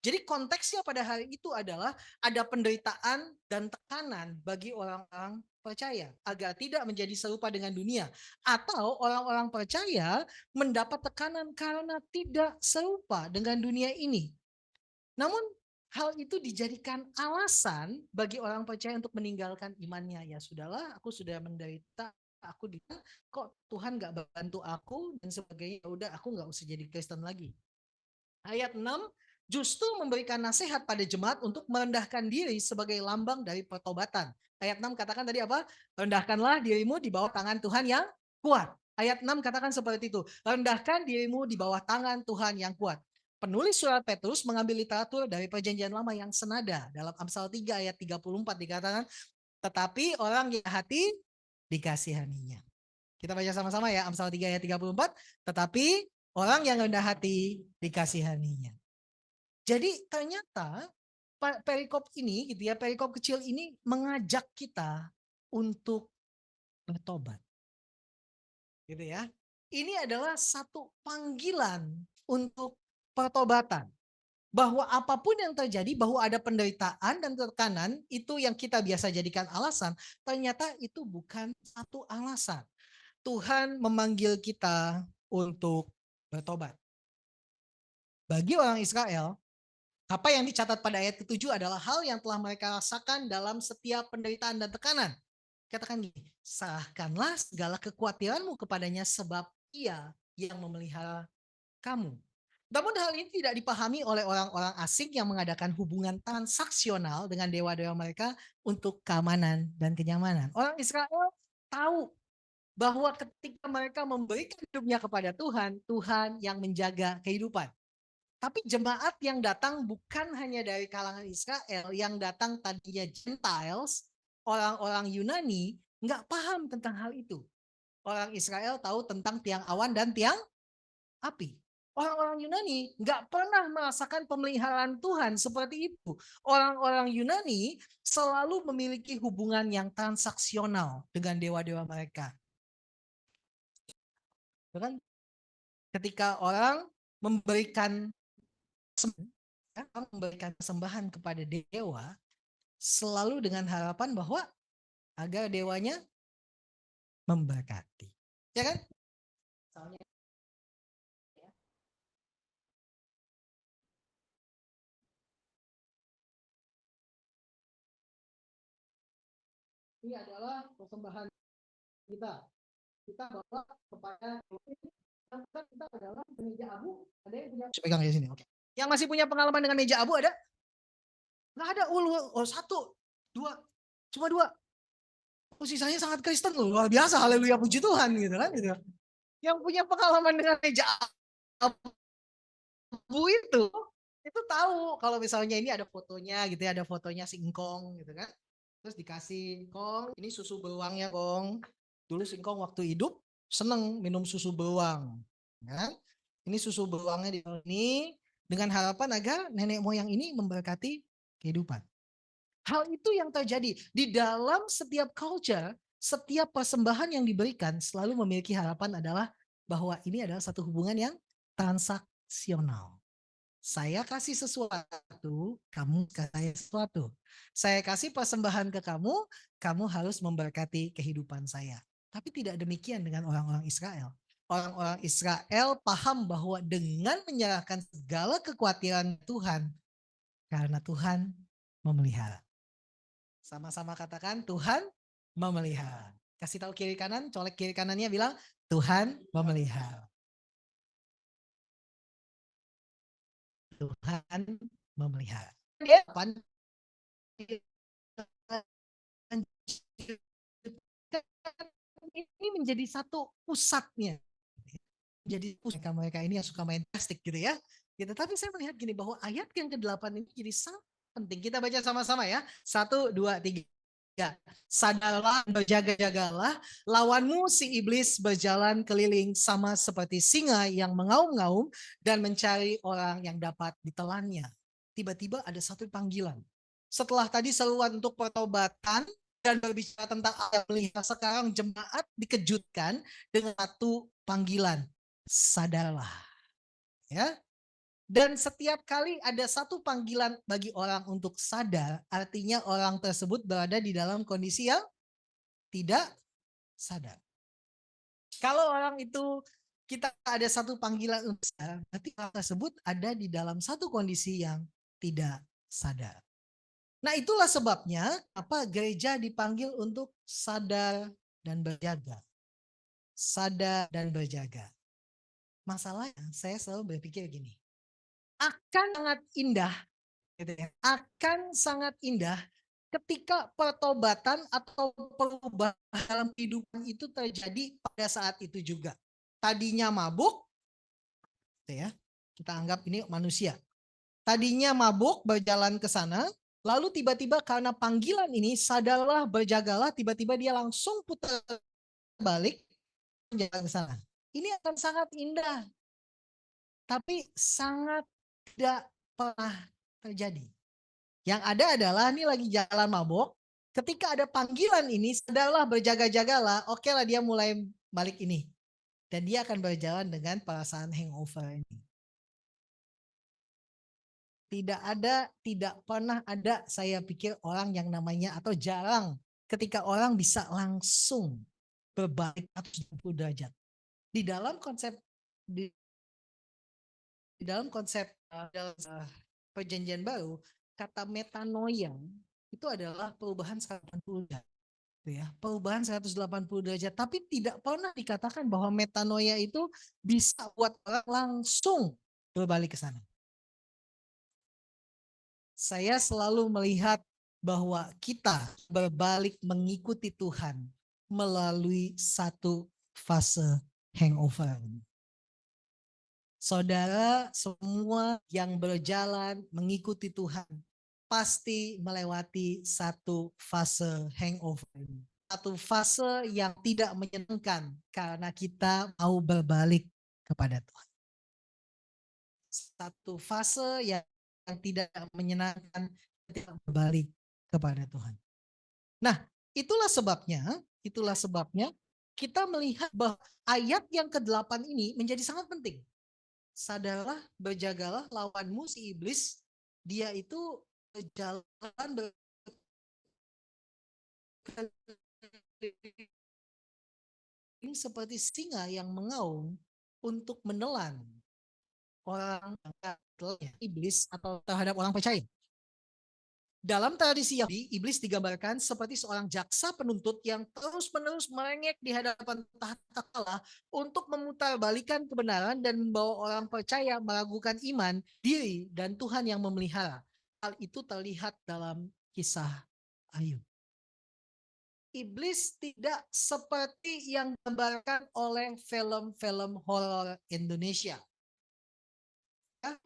Jadi konteksnya pada hari itu adalah ada penderitaan dan tekanan bagi orang-orang percaya agar tidak menjadi serupa dengan dunia, atau orang-orang percaya mendapat tekanan karena tidak serupa dengan dunia ini. Namun hal itu dijadikan alasan bagi orang percaya untuk meninggalkan imannya. Ya sudahlah, aku sudah menderita, aku kok Tuhan gak bantu aku dan sebagainya. Ya udah, aku gak usah jadi Kristen lagi. Ayat 6 justru memberikan nasihat pada jemaat untuk merendahkan diri sebagai lambang dari pertobatan. Ayat 6 katakan tadi apa? Rendahkanlah dirimu di bawah tangan Tuhan yang kuat. Ayat 6 katakan seperti itu. Rendahkan dirimu di bawah tangan Tuhan yang kuat. Penulis surat Petrus mengambil literatur dari perjanjian lama yang senada. Dalam Amsal 3 ayat 34 dikatakan, tetapi orang yang hati dikasihaninya. Kita baca sama-sama ya, Amsal 3 ayat 34, tetapi orang yang rendah hati dikasihaninya. Jadi ternyata perikop ini gitu ya, perikop kecil ini mengajak kita untuk bertobat. Gitu ya. Ini adalah satu panggilan untuk pertobatan. Bahwa apapun yang terjadi, bahwa ada penderitaan dan tekanan, itu yang kita biasa jadikan alasan, ternyata itu bukan satu alasan. Tuhan memanggil kita untuk bertobat. Bagi orang Israel, apa yang dicatat pada ayat ke-7 adalah hal yang telah mereka rasakan dalam setiap penderitaan dan tekanan. Katakan gini, serahkanlah segala kekhawatiranmu kepadanya sebab ia yang memelihara kamu. Namun hal ini tidak dipahami oleh orang-orang asing yang mengadakan hubungan transaksional dengan dewa-dewa mereka untuk keamanan dan kenyamanan. Orang Israel tahu bahwa ketika mereka memberikan hidupnya kepada Tuhan, Tuhan yang menjaga kehidupan. Tapi jemaat yang datang bukan hanya dari kalangan Israel, yang datang tadinya Gentiles, orang-orang Yunani, nggak paham tentang hal itu. Orang Israel tahu tentang tiang awan dan tiang api. Orang-orang Yunani nggak pernah merasakan pemeliharaan Tuhan seperti itu. Orang-orang Yunani selalu memiliki hubungan yang transaksional dengan dewa-dewa mereka. Kan? Ketika orang memberikan persembahan kepada dewa, selalu dengan harapan bahwa agar dewanya memberkati. Ya kan? Ini adalah persembahan kita. Kita bawa kepada kita adalah meja abu. Ada yang punya? Pegang di sini. Oke. Yang masih punya pengalaman dengan meja abu ada? Nggak ada. Oh, satu, dua, cuma dua. Sisanya sangat Kristen loh, luar biasa, haleluya, puji Tuhan gitu kan. Gitu. Yang punya pengalaman dengan meja abu itu tahu kalau misalnya ini ada fotonya gitu ya, ada fotonya si Ingkong gitu kan. Terus dikasih, Kong, ini susu beruangnya, Kong. Dulu si Ingkong waktu hidup seneng minum susu beruang. Ya. Ini susu beruangnya di sini dengan harapan agar nenek moyang ini memberkati kehidupan. Hal itu yang terjadi di dalam setiap culture, setiap persembahan yang diberikan selalu memiliki harapan adalah bahwa ini adalah satu hubungan yang transaksional. Saya kasih sesuatu, kamu kasih saya sesuatu. Saya kasih persembahan ke kamu, kamu harus memberkati kehidupan saya. Tapi tidak demikian dengan orang-orang Israel. Orang-orang Israel paham bahwa dengan menyerahkan segala kekhawatiran Tuhan, karena Tuhan memelihara. Sama-sama katakan, Tuhan memelihara. Kasih tahu kiri kanan, colek kiri kanannya bilang, Tuhan memelihara. Tuhan memelihara. Ini menjadi satu pusatnya. Jadi mereka ini yang suka main plastik gitu ya. Gitu. Tapi saya melihat gini bahwa ayat yang ke-8 ini jadi sangat penting. Kita baca sama-sama ya. 1, 2, 3. Sadarlah, berjaga-jagalah, lawanmu si iblis berjalan keliling sama seperti singa yang mengaum-ngaum dan mencari orang yang dapat ditelannya. Tiba-tiba ada satu panggilan. Setelah tadi seruan untuk pertobatan dan berbicara tentang Allah melihat, sekarang jemaat dikejutkan dengan satu panggilan. Sadarlah. Ya. Dan setiap kali ada satu panggilan bagi orang untuk sadar, artinya orang tersebut berada di dalam kondisi yang tidak sadar. Kalau orang itu kita ada satu panggilan untuk sadar, berarti orang tersebut ada di dalam satu kondisi yang tidak sadar. Nah, itulah sebabnya apa gereja dipanggil untuk sadar dan berjaga. Sadar dan berjaga. Masalahnya saya selalu berpikir gini. Akan sangat indah, gitu ya, akan sangat indah ketika pertobatan atau perubahan dalam kehidupan itu terjadi pada saat itu juga. Tadinya mabuk, gitu ya, kita anggap ini manusia. Tadinya mabuk berjalan ke sana, lalu tiba-tiba karena panggilan ini sadarlah, berjagalah, tiba-tiba dia langsung putar balik jalan ke sana. Ini akan sangat indah, tapi sangat tidak pernah terjadi. Yang ada adalah ini lagi jalan mabok, ketika ada panggilan ini sadarlah, berjaga-jagalah, oke lah dia mulai balik ini. Dan dia akan berjalan dengan perasaan hangover ini. Tidak pernah ada saya pikir orang yang namanya, atau jarang ketika orang bisa langsung berbalik 180 derajat. Di dalam konsep perjanjian baru, kata metanoia itu adalah perubahan 180 derajat. Ya, perubahan 180 derajat, tapi tidak pernah dikatakan bahwa metanoia itu bisa buat orang langsung berbalik ke sana. Saya selalu melihat bahwa kita berbalik mengikuti Tuhan melalui satu fase hangover. Saudara semua yang berjalan mengikuti Tuhan pasti melewati satu fase hangover. Satu fase yang tidak menyenangkan karena kita mau berbalik kepada Tuhan. Satu fase yang tidak menyenangkan ketika berbalik kepada Tuhan. Nah, itulah sebabnya kita melihat bahwa ayat yang ke-8 ini menjadi sangat penting. Sadarlah, berjagalah, lawanmu si iblis, dia itu berjalan seperti singa yang mengaum untuk menelan orang iblis atau terhadap orang percaya. Dalam tradisi Yahudi, iblis digambarkan seperti seorang jaksa penuntut yang terus-menerus merengek di hadapan tahta Allah untuk memutarbalikan kebenaran dan membawa orang percaya meragukan iman, diri, dan Tuhan yang memelihara. Hal itu terlihat dalam kisah Ayub. iblis tidak seperti yang digambarkan oleh film-film horor Indonesia. Ya,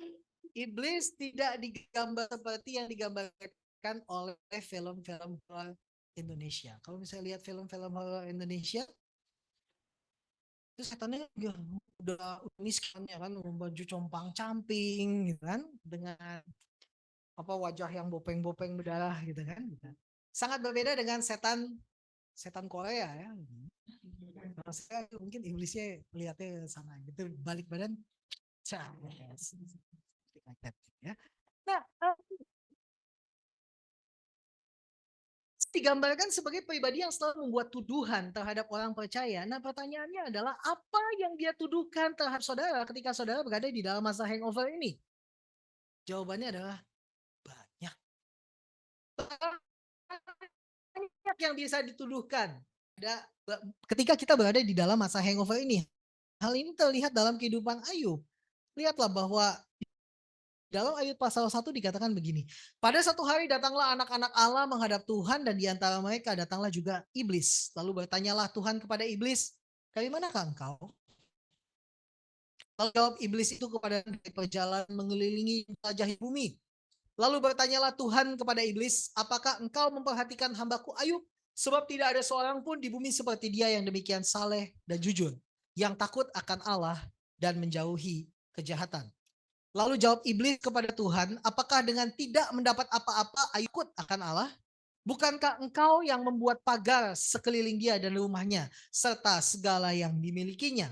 iblis tidak digambar seperti yang digambarkan oleh film-film horor Indonesia. Kalau misalnya lihat film-film horor Indonesia, itu setannya udah miskin ya kan, baju compang-camping gitu kan, dengan apa wajah yang bopeng-bopeng berdarah gitu kan. Sangat berbeda dengan setan Korea ya. Kalau saya mungkin iblisnya lihatnya sama gitu, balik badan, ya. Nah, digambarkan sebagai pribadi yang selalu membuat tuduhan terhadap orang percaya. Nah, pertanyaannya adalah apa yang dia tuduhkan terhadap saudara ketika saudara berada di dalam masa hangover ini? Jawabannya adalah banyak. Banyak yang bisa dituduhkan ketika kita berada di dalam masa hangover ini. Hal ini terlihat dalam kehidupan Ayub. Lihatlah bahwa dalam Ayub pasal 1 dikatakan begini. Pada satu hari datanglah anak-anak Allah menghadap Tuhan dan di antara mereka datanglah juga iblis. Lalu bertanyalah Tuhan kepada iblis, dari manakah engkau? Lalu jawab iblis itu kepada perjalanan mengelilingi jelajahi bumi. Lalu bertanyalah Tuhan kepada iblis, apakah engkau memperhatikan hambaku Ayub? Sebab tidak ada seorang pun di bumi seperti dia yang demikian saleh dan jujur, yang takut akan Allah dan menjauhi kejahatan. Lalu jawab iblis kepada Tuhan, apakah dengan tidak mendapat apa-apa Ayub takut akan Allah? Bukankah engkau yang membuat pagar sekeliling dia dan rumahnya, serta segala yang dimilikinya?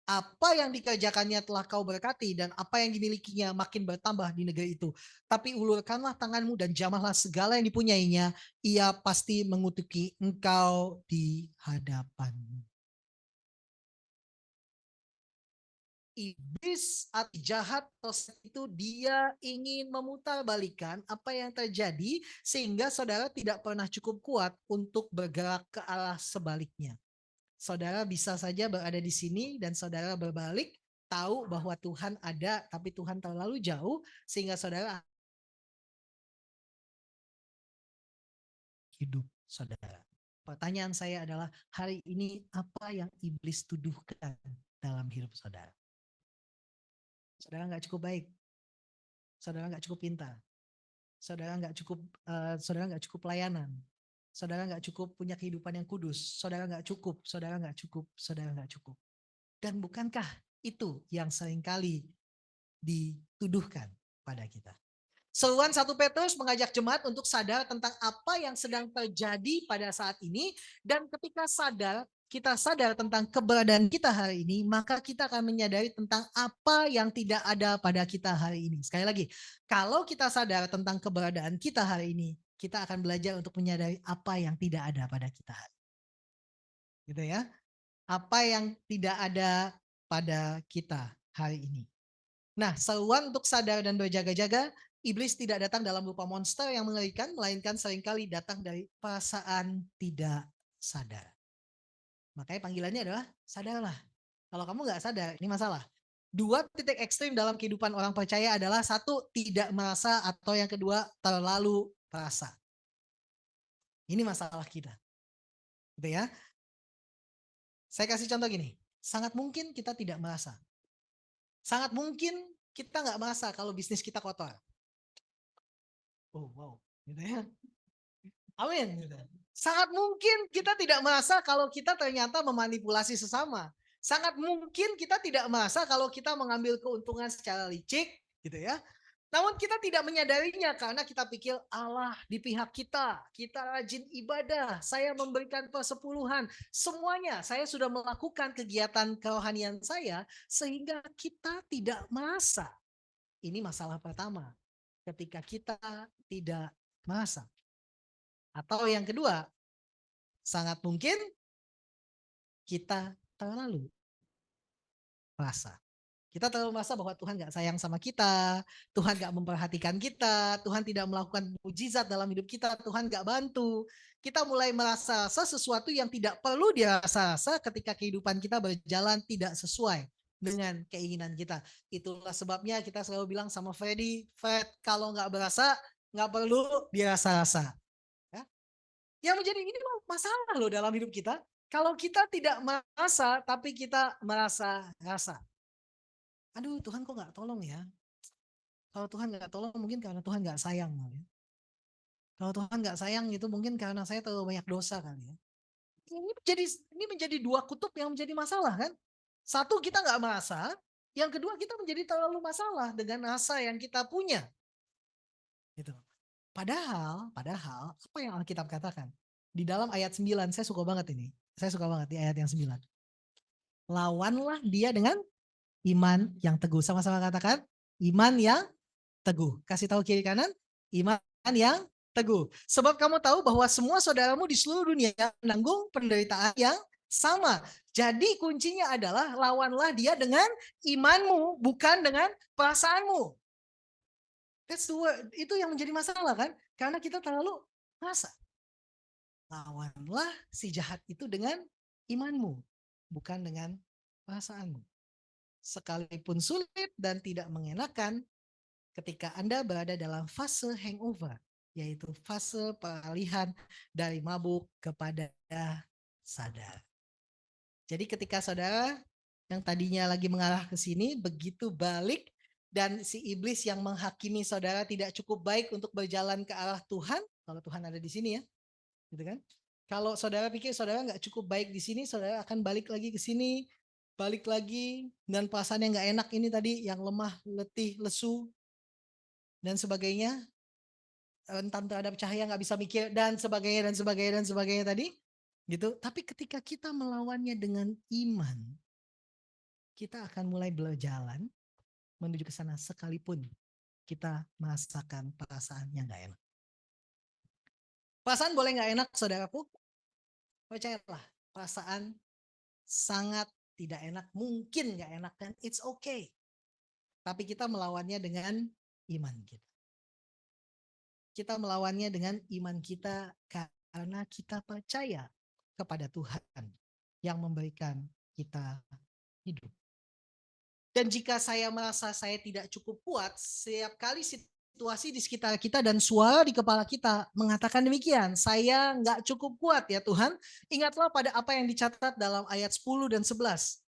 Apa yang dikerjakannya telah kau berkati dan apa yang dimilikinya makin bertambah di negeri itu. Tapi ulurkanlah tanganmu dan jamahlah segala yang dipunyainya. Ia pasti mengutuki engkau di hadapanmu. Iblis atau jahat itu dia ingin memutarbalikkan apa yang terjadi sehingga saudara tidak pernah cukup kuat untuk bergerak ke arah sebaliknya. Saudara bisa saja berada di sini dan saudara berbalik, tahu bahwa Tuhan ada, tapi Tuhan terlalu jauh sehingga saudara hidup saudara. Pertanyaan saya adalah hari ini apa yang iblis tuduhkan dalam hidup saudara? Saudara nggak cukup baik, saudara nggak cukup pintar, saudara nggak cukup pelayanan, saudara nggak cukup punya kehidupan yang kudus, saudara nggak cukup, saudara nggak cukup, saudara nggak cukup. Dan bukankah itu yang seringkali dituduhkan pada kita? Seruan 1 Petrus mengajak jemaat untuk sadar tentang apa yang sedang terjadi pada saat ini, dan ketika kita sadar tentang keberadaan kita hari ini, maka kita akan menyadari tentang apa yang tidak ada pada kita hari ini. Sekali lagi, kalau kita sadar tentang keberadaan kita hari ini, kita akan belajar untuk menyadari apa yang tidak ada pada kita hari ini. Gitu ya. Apa yang tidak ada pada kita hari ini. Nah, seruan untuk sadar dan berjaga-jaga, iblis tidak datang dalam rupa monster yang mengerikan, melainkan seringkali datang dari perasaan tidak sadar. Makanya panggilannya adalah sadarlah. Kalau kamu nggak sadar, ini masalah. 2 titik ekstrim dalam kehidupan orang percaya adalah 1, tidak merasa, atau yang kedua, terlalu perasa. Ini masalah kita. Gitu ya. Saya kasih contoh gini, sangat mungkin kita tidak merasa. Sangat mungkin kita nggak merasa kalau bisnis kita kotor. Oh wow, gitu ya. Amin. Gitu. Sangat mungkin kita tidak merasa kalau kita ternyata memanipulasi sesama. Sangat mungkin kita tidak merasa kalau kita mengambil keuntungan secara licik, gitu ya. Namun kita tidak menyadarinya karena kita pikir Allah di pihak kita. Kita rajin ibadah, saya memberikan persepuluhan. Semuanya saya sudah melakukan kegiatan kerohanian saya sehingga kita tidak merasa. Ini masalah pertama. Ketika kita tidak merasa. Atau yang kedua, sangat mungkin kita terlalu merasa. Kita terlalu merasa bahwa Tuhan gak sayang sama kita, Tuhan gak memperhatikan kita, Tuhan tidak melakukan mujizat dalam hidup kita, Tuhan gak bantu. Kita mulai merasa sesuatu yang tidak perlu dirasa ketika kehidupan kita berjalan tidak sesuai dengan keinginan kita. Itulah sebabnya kita selalu bilang sama Fred, kalau gak berasa, gak perlu dirasa-rasa. Ya? Yang menjadi ini masalah loh dalam hidup kita. Kalau kita tidak merasa, tapi kita merasa rasa. Aduh Tuhan kok gak tolong ya. Kalau Tuhan gak tolong mungkin karena Tuhan gak sayang. Kalau Tuhan gak sayang itu mungkin karena saya terlalu banyak dosa kali ya. Ini menjadi dua kutub yang menjadi masalah kan. Satu, kita gak merasa. Yang kedua, kita menjadi terlalu masalah dengan rasa yang kita punya. Gitu. Padahal apa yang Alkitab katakan? Di dalam ayat 9, saya suka banget ini. Saya suka banget di ayat yang 9. Lawanlah dia dengan iman yang teguh. Sama-sama katakan, iman yang teguh. Kasih tahu kiri kanan, iman yang teguh. Sebab kamu tahu bahwa semua saudaramu di seluruh dunia menanggung penderitaan yang sama. Jadi kuncinya adalah lawanlah dia dengan imanmu, bukan dengan perasaanmu. That's the word. Itu yang menjadi masalah kan? Karena kita terlalu merasa. Lawanlah si jahat itu dengan imanmu, bukan dengan perasaanmu. Sekalipun sulit dan tidak mengenakan, ketika Anda berada dalam fase hangover, yaitu fase peralihan dari mabuk kepada sadar. Jadi ketika saudara yang tadinya lagi mengarah ke sini, begitu balik dan si iblis yang menghakimi saudara tidak cukup baik untuk berjalan ke arah Tuhan, kalau Tuhan ada di sini ya, gitu kan? Kalau saudara pikir saudara nggak cukup baik di sini, saudara akan balik lagi ke sini, balik lagi, dan perasaan yang nggak enak ini tadi, yang lemah, letih, lesu, dan sebagainya, rentan terhadap cahaya, nggak bisa mikir, dan sebagainya tadi, gitu. Tapi ketika kita melawannya dengan iman, kita akan mulai berjalan menuju ke sana sekalipun kita merasakan perasaan yang nggak enak. Perasaan boleh nggak enak, saudaraku? Percayalah, perasaan sangat tidak enak, mungkin nggak enak, dan it's okay. Tapi kita melawannya dengan iman kita. Kita melawannya dengan iman kita karena kita percaya kepada Tuhan yang memberikan kita hidup. Dan jika saya merasa saya tidak cukup kuat, setiap kali situasi di sekitar kita dan suara di kepala kita mengatakan demikian, saya nggak cukup kuat ya Tuhan, ingatlah pada apa yang dicatat dalam ayat 10 dan 11.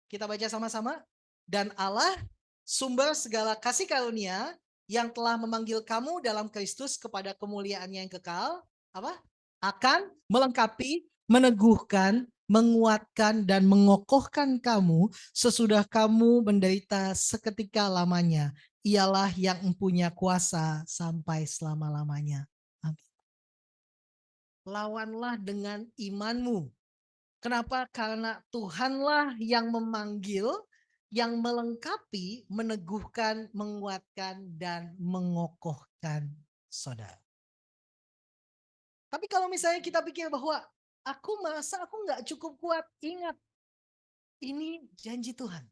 Kita baca sama-sama. Dan Allah, sumber segala kasih karunia, yang telah memanggil kamu dalam Kristus kepada kemuliaan-Nya yang kekal, apa? Akan melengkapi, meneguhkan, menguatkan, dan mengokohkan kamu sesudah kamu menderita seketika lamanya. Ialah yang mempunyai kuasa sampai selama-lamanya. Amin. Lawanlah dengan imanmu. Kenapa? Karena Tuhanlah yang memanggil, yang melengkapi, meneguhkan, menguatkan, dan mengokohkan saudara. Tapi kalau misalnya kita pikir bahwa aku merasa aku nggak cukup kuat, ingat, ini janji Tuhan.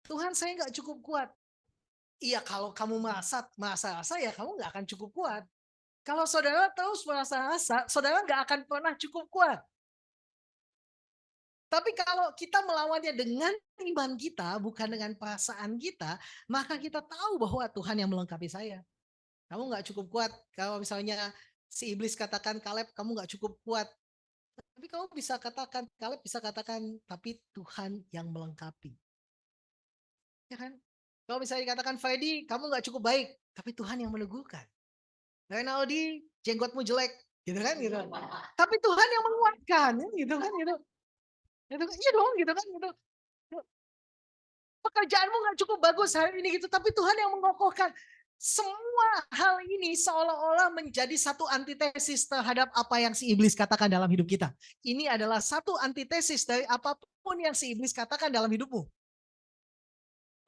Tuhan, saya nggak cukup kuat. Iya, kalau kamu merasa rasa ya kamu nggak akan cukup kuat. Kalau saudara terus merasa rasa, saudara nggak akan pernah cukup kuat. Tapi kalau kita melawannya dengan iman kita, bukan dengan perasaan kita, maka kita tahu bahwa Tuhan yang melengkapi saya. Kamu nggak cukup kuat. Kalau misalnya si iblis katakan, Kaleb, kamu nggak cukup kuat. Tapi kamu bisa katakan, Kaleb bisa katakan, tapi Tuhan yang melengkapi. Ya kan? Kalau misalnya dikatakan, Freddy, kamu nggak cukup baik, tapi Tuhan yang meneguhkan. Renaldi, jenggotmu jelek, gitu kan? Gitu. Tapi Tuhan yang menguatkan, gitu kan? Gitu. Iya dong, gitu kan? Gitu. Pekerjaanmu nggak cukup bagus hari ini gitu, tapi Tuhan yang mengokohkan. Semua hal ini seolah-olah menjadi satu antitesis terhadap apa yang si iblis katakan dalam hidup kita. Ini adalah satu antitesis dari apapun yang si iblis katakan dalam hidupmu.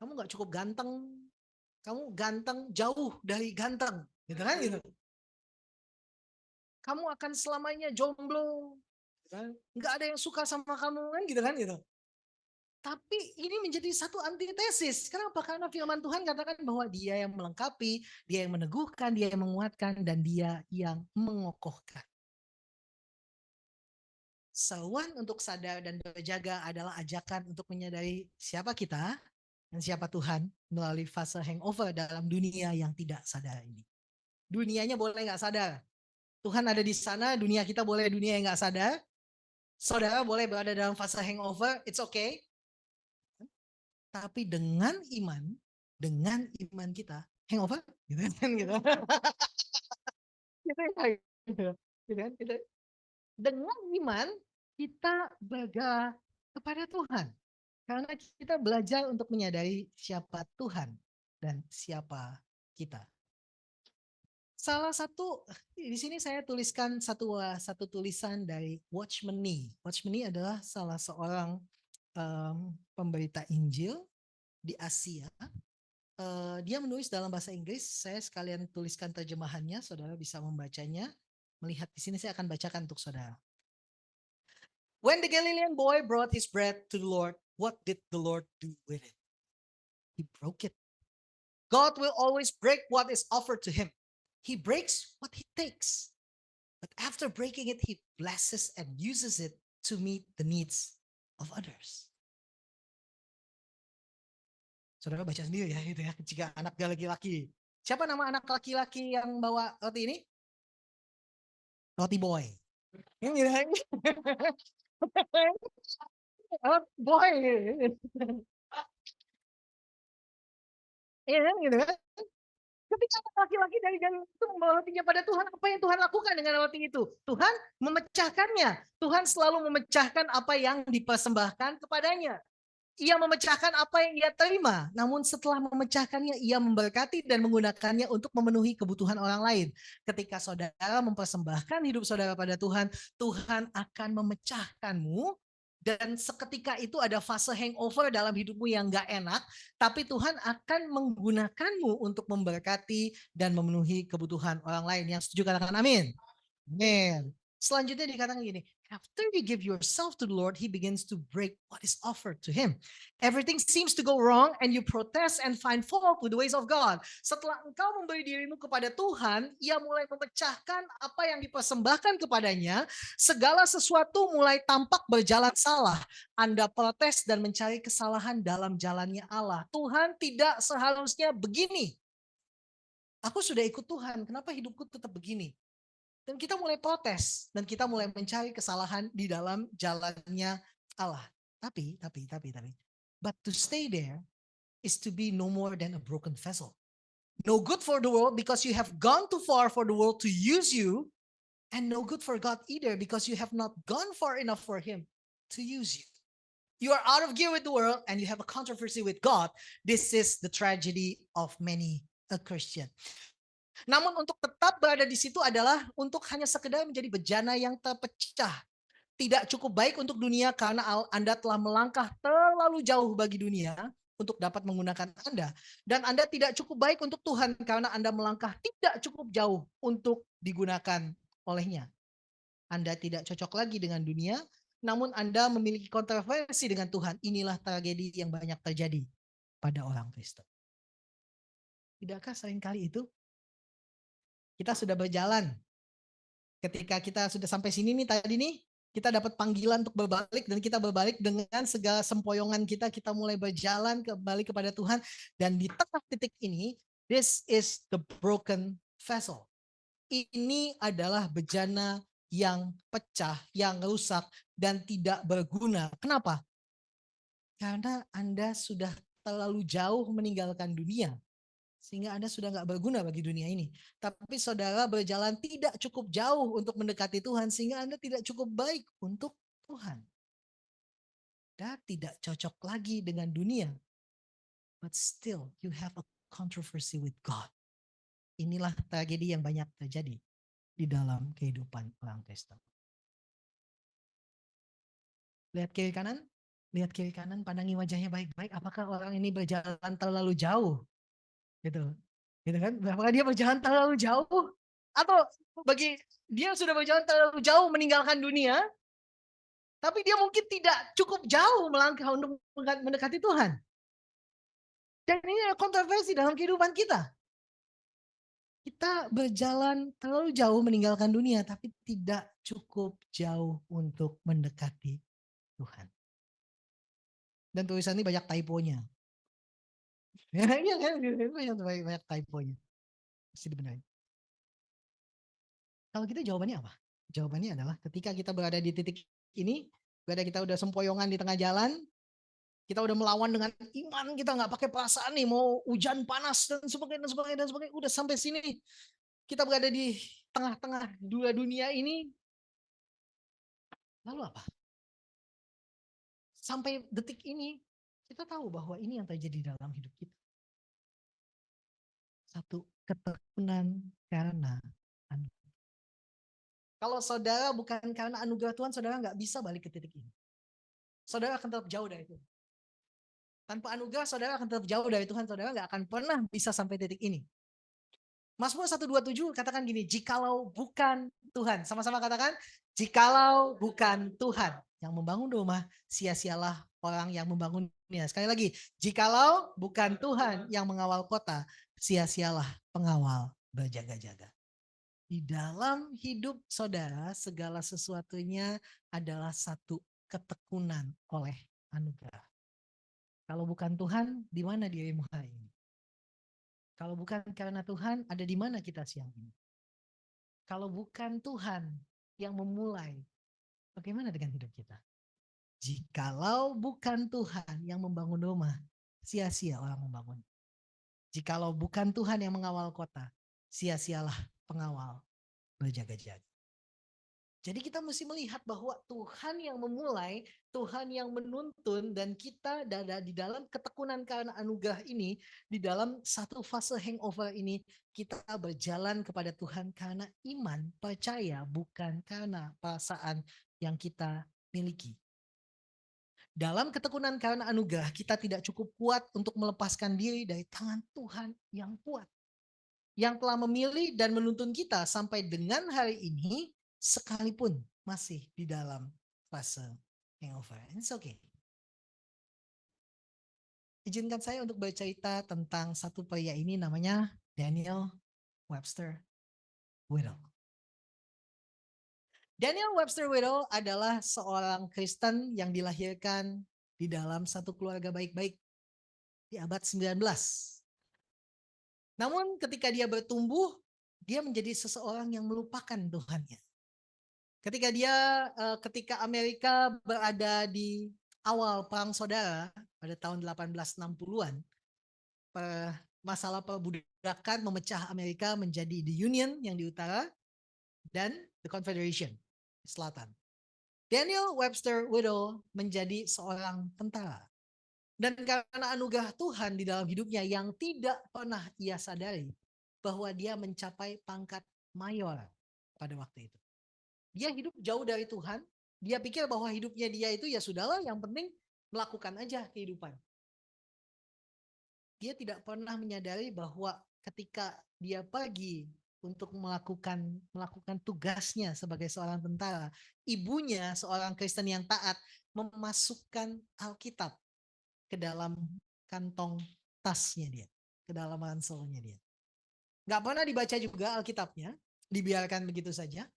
Kamu nggak cukup ganteng, kamu ganteng jauh dari ganteng, gitu kan? Gitu. Kamu akan selamanya jomblo, nggak ada yang suka sama kamu, kan? Gitu kan? Gitu. Tapi ini menjadi satu antitesis. Kenapa? Karena firman Tuhan katakan bahwa Dia yang melengkapi, Dia yang meneguhkan, Dia yang menguatkan, dan Dia yang mengokohkan. Seruan untuk sadar dan berjaga adalah ajakan untuk menyadari siapa kita dan siapa Tuhan melalui fase hangover dalam dunia yang tidak sadar ini. Dunianya boleh nggak sadar, Tuhan ada di sana, dunia kita boleh dunia yang gak sadar. Saudara boleh berada dalam fase hangover, it's okay. Tapi dengan iman kita, hangover, gitu kan, gitu. Gitu ya, gitu. Gitu kan, gitu. Dengan iman kita bergerak kepada Tuhan. Karena kita belajar untuk menyadari siapa Tuhan dan siapa kita. Salah satu di sini saya tuliskan satu tulisan dari Watchman Nee. Watchman Nee adalah salah seorang pemberita Injil di Asia. Dia menulis dalam bahasa Inggris. Saya sekalian tuliskan terjemahannya, saudara bisa membacanya. Melihat di sini saya akan bacakan untuk saudara. When the Galilean boy brought his bread to the Lord, what did the Lord do with it? He broke it. God will always break what is offered to him. He breaks what he takes. But after breaking it, he blesses and uses it to meet the needs of others. Saudara baca sendiri ya, itu ya. Jika anak laki-laki. Siapa nama anak laki-laki yang bawa roti ini? Roti boy. Ini boy. Iya kan gitu kan? Ketika laki-laki dari itu membawa rotinya pada Tuhan, apa yang Tuhan lakukan dengan roti itu? Tuhan memecahkannya. Tuhan selalu memecahkan apa yang dipersembahkan kepadanya. Ia memecahkan apa yang ia terima. Namun setelah memecahkannya, ia memberkati dan menggunakannya untuk memenuhi kebutuhan orang lain. Ketika saudara mempersembahkan hidup saudara pada Tuhan, Tuhan akan memecahkanmu. Dan seketika itu ada fase hangover dalam hidupmu yang gak enak. Tapi Tuhan akan menggunakanmu untuk memberkati dan memenuhi kebutuhan orang lain. Yang setuju katakan amin. Amin. Selanjutnya dikatakan gini, after you give yourself to the Lord, He begins to break what is offered to Him. Everything seems to go wrong and you protest and find fault with the ways of God. Setelah engkau memberi dirimu kepada Tuhan, Ia mulai memecahkan apa yang dipersembahkan kepadanya. Segala sesuatu mulai tampak berjalan salah. Anda protes dan mencari kesalahan dalam jalannya Allah. Tuhan tidak seharusnya begini. Aku sudah ikut Tuhan, kenapa hidupku tetap begini? Dan kita mulai protes dan kita mulai mencari kesalahan di dalam jalannya Allah. Tapi, but to stay there is to be no more than a broken vessel. No good for the world because you have gone too far for the world to use you, and no good for God either because you have not gone far enough for Him to use you. You are out of gear with the world and you have a controversy with God. This is the tragedy of many a Christian. Namun untuk tetap berada di situ adalah untuk hanya sekedar menjadi bejana yang terpecah. Tidak cukup baik untuk dunia karena Anda telah melangkah terlalu jauh bagi dunia untuk dapat menggunakan Anda. Dan Anda tidak cukup baik untuk Tuhan karena Anda melangkah tidak cukup jauh untuk digunakan olehnya. Anda tidak cocok lagi dengan dunia, namun Anda memiliki kontroversi dengan Tuhan. Inilah tragedi yang banyak terjadi pada orang Kristen. Tidakkah seringkali itu? Kita sudah berjalan. Ketika kita sudah sampai sini nih tadi nih, kita dapat panggilan untuk berbalik dan kita berbalik dengan segala sempoyongan kita mulai berjalan kembali kepada Tuhan dan di tengah titik ini, this is the broken vessel. Ini adalah bejana yang pecah, yang rusak dan tidak berguna. Kenapa? Karena Anda sudah terlalu jauh meninggalkan dunia. Sehingga Anda sudah gak berguna bagi dunia ini. Tapi saudara berjalan tidak cukup jauh untuk mendekati Tuhan. Sehingga Anda tidak cukup baik untuk Tuhan. Dan tidak cocok lagi dengan dunia. But still you have a controversy with God. Inilah tragedi yang banyak terjadi di dalam kehidupan orang Kristen. Lihat kiri kanan, pandangi wajahnya baik-baik. Apakah orang ini berjalan terlalu jauh? Gitu kan? Apakah dia berjalan terlalu jauh atau bagi dia sudah berjalan terlalu jauh meninggalkan dunia, tapi dia mungkin tidak cukup jauh melangkah untuk mendekati Tuhan. Dan ini kontroversi dalam kehidupan kita. Kita berjalan terlalu jauh meninggalkan dunia, tapi tidak cukup jauh untuk mendekati Tuhan. Dan tulisan ini banyak typonya. Iya kan, banyak typonya. Pasti dibenarin. Kalau kita jawabannya apa? Jawabannya adalah ketika kita berada di titik ini, berada kita udah sempoyongan di tengah jalan, kita udah melawan dengan iman, kita nggak pakai perasaan nih, mau hujan panas dan sebagainya, dan sebagainya, dan sebagainya. Udah sampai sini, kita berada di tengah-tengah dua dunia ini, lalu apa? Sampai detik ini, kita tahu bahwa ini yang terjadi dalam hidup kita. Satu ketekunan karena anugerah. Kalau saudara bukan karena anugerah Tuhan, saudara nggak bisa balik ke titik ini. Saudara akan tetap jauh dari Tuhan. Tanpa anugerah, saudara akan tetap jauh dari Tuhan. Saudara nggak akan pernah bisa sampai titik ini. Mazmur 127 katakan gini, jikalau bukan Tuhan. Sama-sama katakan, jikalau bukan Tuhan yang membangun rumah, sia-sialah orang yang membangunnya. Sekali lagi, jikalau bukan Tuhan yang mengawal kota, sia-sialah pengawal berjaga-jaga. Di dalam hidup saudara, segala sesuatunya adalah satu ketekunan oleh anugerah. Kalau bukan Tuhan, di mana dirimu hari ini? Kalau bukan karena Tuhan, ada di mana kita siang ini? Kalau bukan Tuhan yang memulai, bagaimana dengan hidup kita? Jikalau bukan Tuhan yang membangun rumah, sia-sia orang membangun. Jikalau bukan Tuhan yang mengawal kota, sia-sialah pengawal berjaga-jaga. Jadi kita mesti melihat bahwa Tuhan yang memulai, Tuhan yang menuntun, dan kita ada di dalam ketekunan karena anugerah ini, di dalam satu fase hangover ini, kita berjalan kepada Tuhan karena iman, percaya, bukan karena perasaan yang kita miliki. Dalam ketekunan karena anugerah, kita tidak cukup kuat untuk melepaskan diri dari tangan Tuhan yang kuat, yang telah memilih dan menuntun kita sampai dengan hari ini, sekalipun masih di dalam fase hangover. It's okay. Izinkan saya untuk bercerita tentang satu pria ini, namanya Daniel Webster Whittle. Daniel Webster Whittle adalah seorang Kristen yang dilahirkan di dalam satu keluarga baik-baik di abad 19. Namun ketika dia bertumbuh, dia menjadi seseorang yang melupakan Tuhannya. Ketika Amerika berada di awal perang saudara pada tahun 1860-an, masalah perbudakan memecah Amerika menjadi the Union yang di utara dan the Confederation di selatan. Daniel Webster Whittle menjadi seorang tentara. Dan karena anugerah Tuhan di dalam hidupnya yang tidak pernah ia sadari bahwa dia mencapai pangkat mayor pada waktu itu. Dia hidup jauh dari Tuhan. Dia pikir bahwa hidupnya dia itu ya sudahlah, yang penting melakukan aja kehidupan. Dia tidak pernah menyadari bahwa ketika dia pergi untuk melakukan tugasnya sebagai seorang tentara, ibunya seorang Kristen yang taat memasukkan Alkitab ke dalam kantong tasnya dia, ke dalam ranselnya dia. Gak pernah dibaca juga Alkitabnya, dibiarkan begitu saja.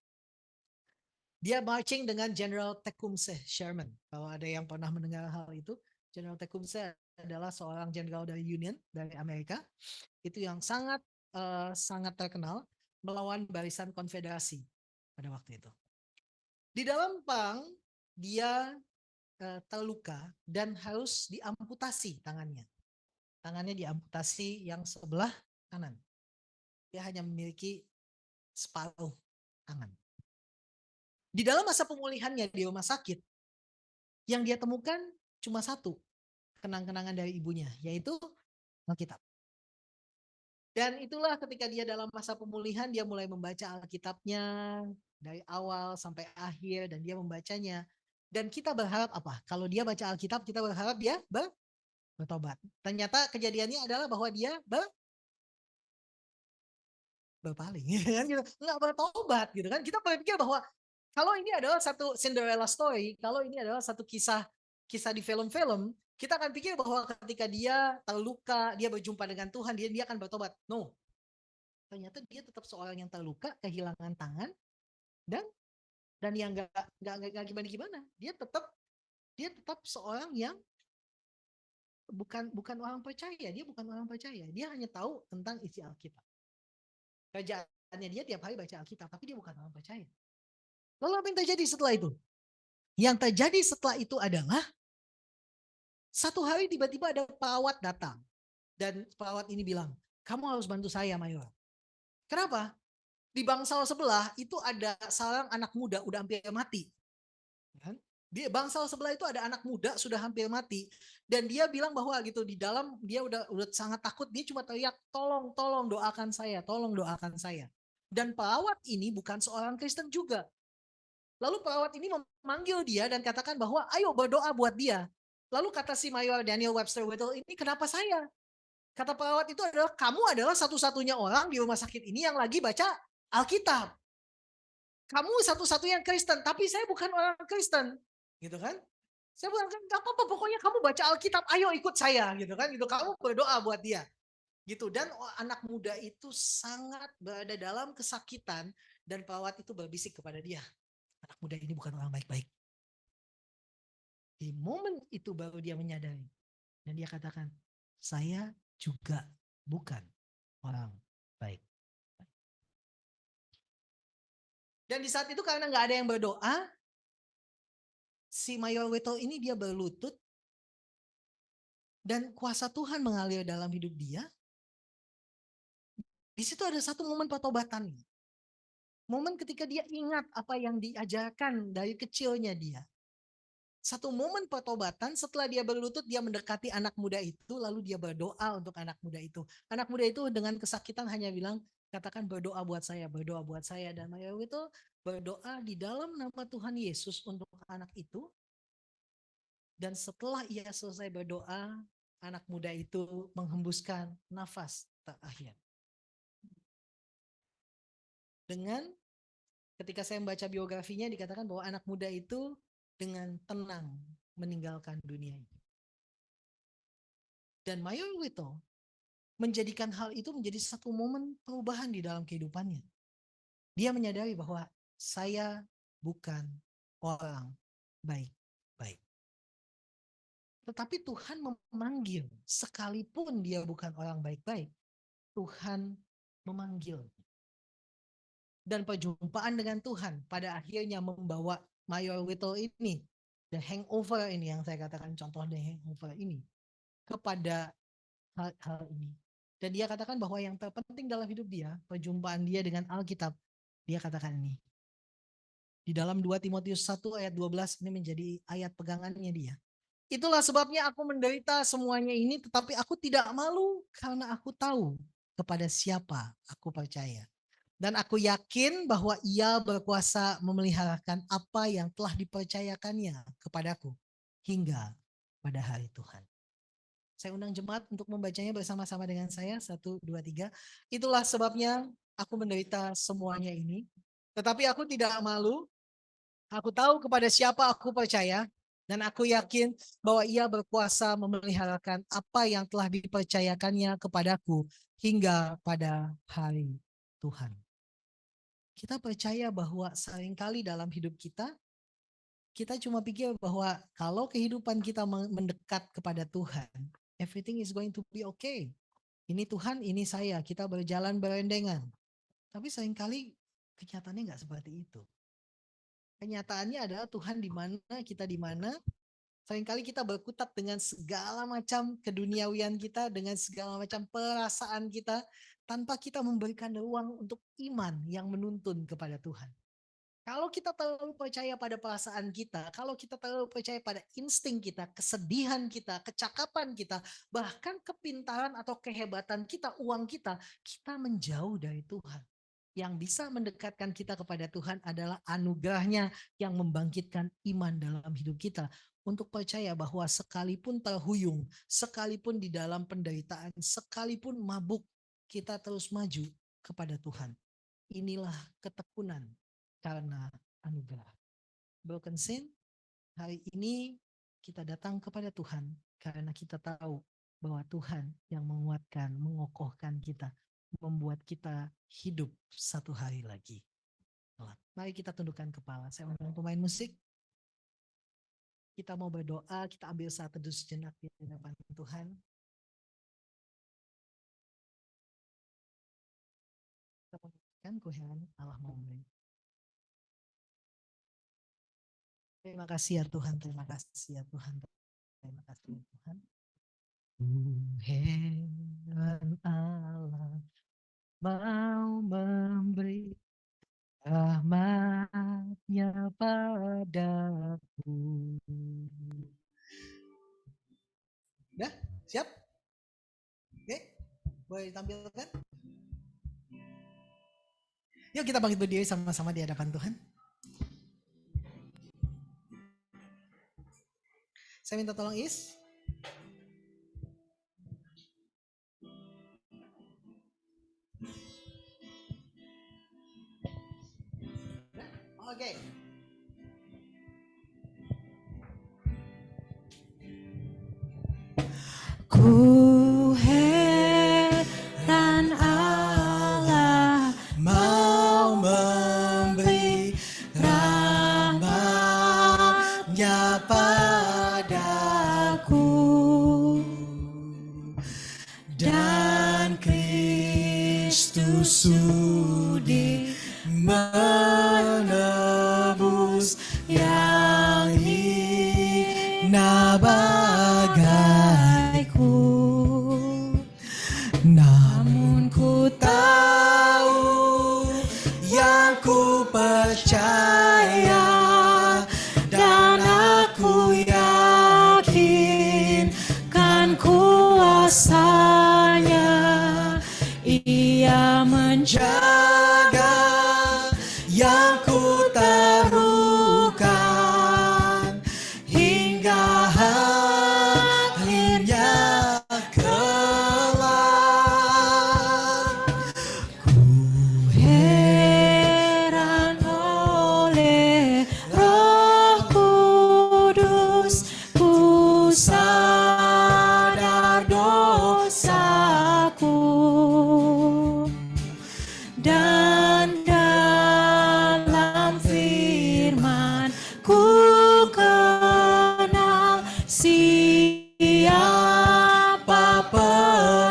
Dia marching dengan General Tecumseh Sherman. Kalau ada yang pernah mendengar hal itu, General Tecumseh adalah seorang jenderal dari Union, dari Amerika. Itu yang sangat terkenal melawan barisan konfederasi pada waktu itu. Di dalam perang, dia terluka dan harus diamputasi tangannya. Tangannya diamputasi yang sebelah kanan. Dia hanya memiliki separuh tangan. Di dalam masa pemulihannya di rumah sakit, yang dia temukan cuma satu kenang-kenangan dari ibunya, yaitu Alkitab. Dan itulah ketika dia dalam masa pemulihan, dia mulai membaca Alkitabnya dari awal sampai akhir, dan dia membacanya. Dan kita berharap apa? Kalau dia baca Alkitab, kita berharap dia bertobat. Ternyata kejadiannya adalah bahwa dia berpaling, kan gitu. Nggak bertobat gitu kan. Kita berpikir bahwa kalau ini adalah satu Cinderella story, kalau ini adalah satu kisah di film-film, kita akan pikir bahwa ketika dia terluka, dia berjumpa dengan Tuhan, dia akan bertobat. No. Ternyata dia tetap seorang yang terluka, kehilangan tangan, dan yang nggak gimana-gimana. Dia tetap seorang yang bukan orang percaya. Dia bukan orang percaya. Dia hanya tahu tentang isi Alkitab. Kerjaannya dia tiap hari baca Alkitab, tapi dia bukan orang percaya. Lalu apa yang terjadi setelah itu? Yang terjadi setelah itu adalah satu hari tiba-tiba ada perawat datang. Dan perawat ini bilang, kamu harus bantu saya, Mayor. Kenapa? Di bangsal sebelah itu ada seorang anak muda udah hampir mati. Kan? Di bangsal sebelah itu ada anak muda sudah hampir mati. Dan dia bilang bahwa gitu di dalam dia udah sangat takut. Dia cuma teriak, tolong doakan saya, tolong doakan saya. Dan perawat ini bukan seorang Kristen juga. Lalu perawat ini memanggil dia dan katakan bahwa ayo berdoa buat dia. Lalu kata si Mayor Daniel Webster Whittle ini, kenapa saya? Kata perawat itu adalah kamu adalah satu-satunya orang di rumah sakit ini yang lagi baca Alkitab. Kamu satu-satunya Kristen, tapi saya bukan orang Kristen. Gitu kan? Saya bilang, gak apa-apa, pokoknya kamu baca Alkitab, ayo ikut saya. Gitu kan? Gitu, kamu berdoa buat dia. Gitu. Dan anak muda itu sangat berada dalam kesakitan dan perawat itu berbisik kepada dia. Anak muda ini bukan orang baik-baik. Di momen itu baru dia menyadari. Dan dia katakan, saya juga bukan orang baik. Dan di saat itu karena nggak ada yang berdoa, si Mayor Whittle ini dia berlutut dan kuasa Tuhan mengalir dalam hidup dia. Di situ ada satu momen pertobatan. Momen ketika dia ingat apa yang diajarkan dari kecilnya dia. Satu momen pertobatan setelah dia berlutut, dia mendekati anak muda itu, lalu dia berdoa untuk anak muda itu. Anak muda itu dengan kesakitan hanya bilang, katakan berdoa buat saya, berdoa buat saya. Dan Mayor itu berdoa di dalam nama Tuhan Yesus untuk anak itu. Dan setelah ia selesai berdoa, anak muda itu menghembuskan nafas terakhir. Dengan ketika saya membaca biografinya dikatakan bahwa anak muda itu dengan tenang meninggalkan dunia ini. Dan Mayor Whittle menjadikan hal itu menjadi satu momen perubahan di dalam kehidupannya. Dia menyadari bahwa saya bukan orang baik-baik. Tetapi Tuhan memanggil, sekalipun dia bukan orang baik-baik, Tuhan memanggil. Dan perjumpaan dengan Tuhan pada akhirnya membawa Mayor Whittle ini, the hangover ini yang saya katakan contoh the hangover ini, kepada hal ini. Dan dia katakan bahwa yang terpenting dalam hidup dia, perjumpaan dia dengan Alkitab, dia katakan ini. Di dalam 2 Timotius 1 ayat 12 ini menjadi ayat pegangannya dia. Itulah sebabnya aku menderita semuanya ini, tetapi aku tidak malu karena aku tahu kepada siapa aku percaya. Dan aku yakin bahwa ia berkuasa memeliharakan apa yang telah dipercayakannya kepadaku hingga pada hari Tuhan. Saya undang jemaat untuk membacanya bersama-sama dengan saya. 1, 2, 3. Itulah sebabnya aku menderita semuanya ini. Tetapi aku tidak malu. Aku tahu kepada siapa aku percaya. Dan aku yakin bahwa ia berkuasa memeliharakan apa yang telah dipercayakannya kepadaku hingga pada hari Tuhan. Kita percaya bahwa seringkali dalam hidup kita cuma pikir bahwa kalau kehidupan kita mendekat kepada Tuhan, everything is going to be okay. Ini Tuhan, ini saya, kita berjalan berendengan. Tapi seringkali kenyataannya nggak seperti itu. Kenyataannya adalah Tuhan di mana, kita di mana. Seringkali kita berkutat dengan segala macam keduniawian kita, dengan segala macam perasaan kita, tanpa kita memberikan ruang untuk iman yang menuntun kepada Tuhan. Kalau kita terlalu percaya pada perasaan kita, kalau kita terlalu percaya pada insting kita, kesedihan kita, kecakapan kita, bahkan kepintaran atau kehebatan kita, uang kita, kita menjauh dari Tuhan. Yang bisa mendekatkan kita kepada Tuhan adalah anugerahnya yang membangkitkan iman dalam hidup kita. Untuk percaya bahwa sekalipun terhuyung, sekalipun di dalam penderitaan, sekalipun mabuk, kita terus maju kepada Tuhan. Inilah ketekunan karena anugerah. Broken Sin, hari ini kita datang kepada Tuhan karena kita tahu bahwa Tuhan yang menguatkan, mengokohkan kita, membuat kita hidup satu hari lagi. Mari kita tundukkan kepala. Saya undang pemain musik. Kita mau berdoa, kita ambil saat teduh sejenak di hadapan Tuhan. Kan ku heran Allah mau memberi. Terima kasih ya Tuhan, terima kasih ya Tuhan, terima kasih ya Tuhan. Ku heran Allah mau memberi rahmat-Nya padaku. Udah, siap? Oke, boleh ditampilkan? Yuk kita bangkit berdiri sama-sama di hadapan Tuhan. Saya minta tolong Is. Oke. Ku heran Allah Mau memberi rahmat-Nya padaku, dan Kristus sudi menebus yang hina bagaiku. Namun ku tahu yang ku percaya, dan aku yakin kan kuasanya. Ia menjaga yang ku taruhkan hingga akhirnya kelak. Ku heran oleh Roh Kudus, ku sadar dosaku, dan dalam firman ku kenal siapa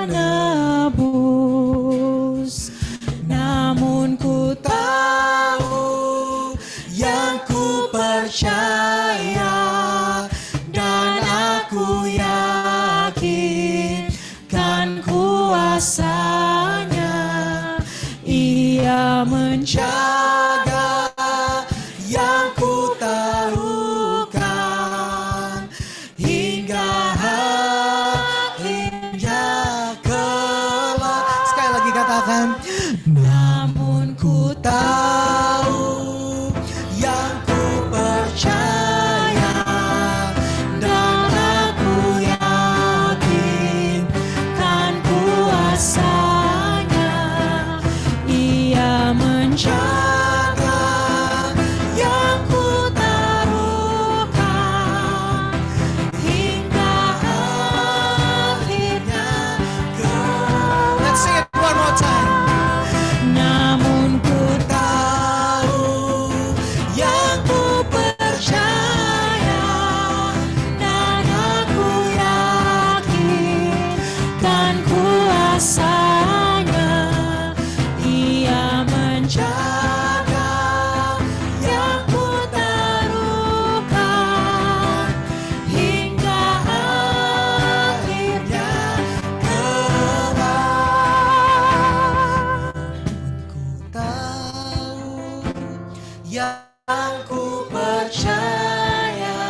penebus. Namun ku tahu yang ku percaya, dan aku yakin kan kuasanya. Ia menjaga yang ku taruhkan hingga akhirnya kelak. Sekali lagi katakan, namun ku tahu yang ku percaya, dan aku yakin kan kuasanya. Ia menjaga yang ku taruhkan hingga akhirnya kelak. Let's sing it one more time. Namun ku tahu yang ku percaya, dan aku yakin kan kuasanya. Ia menjaga yang ku taruhkan hingga akhirnya kelak. Ku tahu yang ku percaya,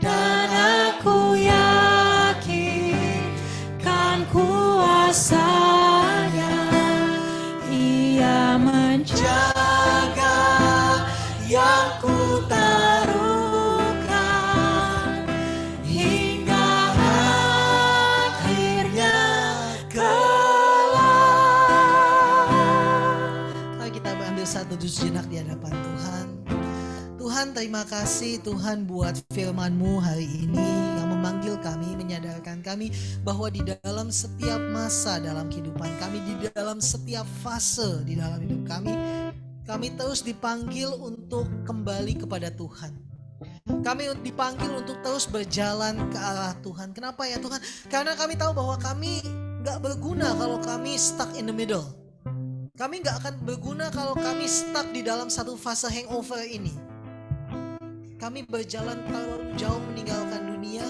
dan aku yakin kan kuasanya. Ia menjaga yang ku taruhkan hingga akhirnya kelak. Mari kita ambil satu sejenak di hadapan Tuhan. Tuhan, terima kasih Tuhan buat firman-Mu hari ini yang memanggil kami, menyadarkan kami bahwa di dalam setiap masa dalam kehidupan kami, di dalam setiap fase di dalam hidup kami terus dipanggil untuk kembali kepada Tuhan. Kami dipanggil untuk terus berjalan ke arah Tuhan. Kenapa ya Tuhan? Karena kami tahu bahwa kami gak berguna kalau kami stuck in the middle. Kami nggak akan berguna kalau kami stuck di dalam satu fase hangover ini. Kami berjalan terlalu jauh meninggalkan dunia,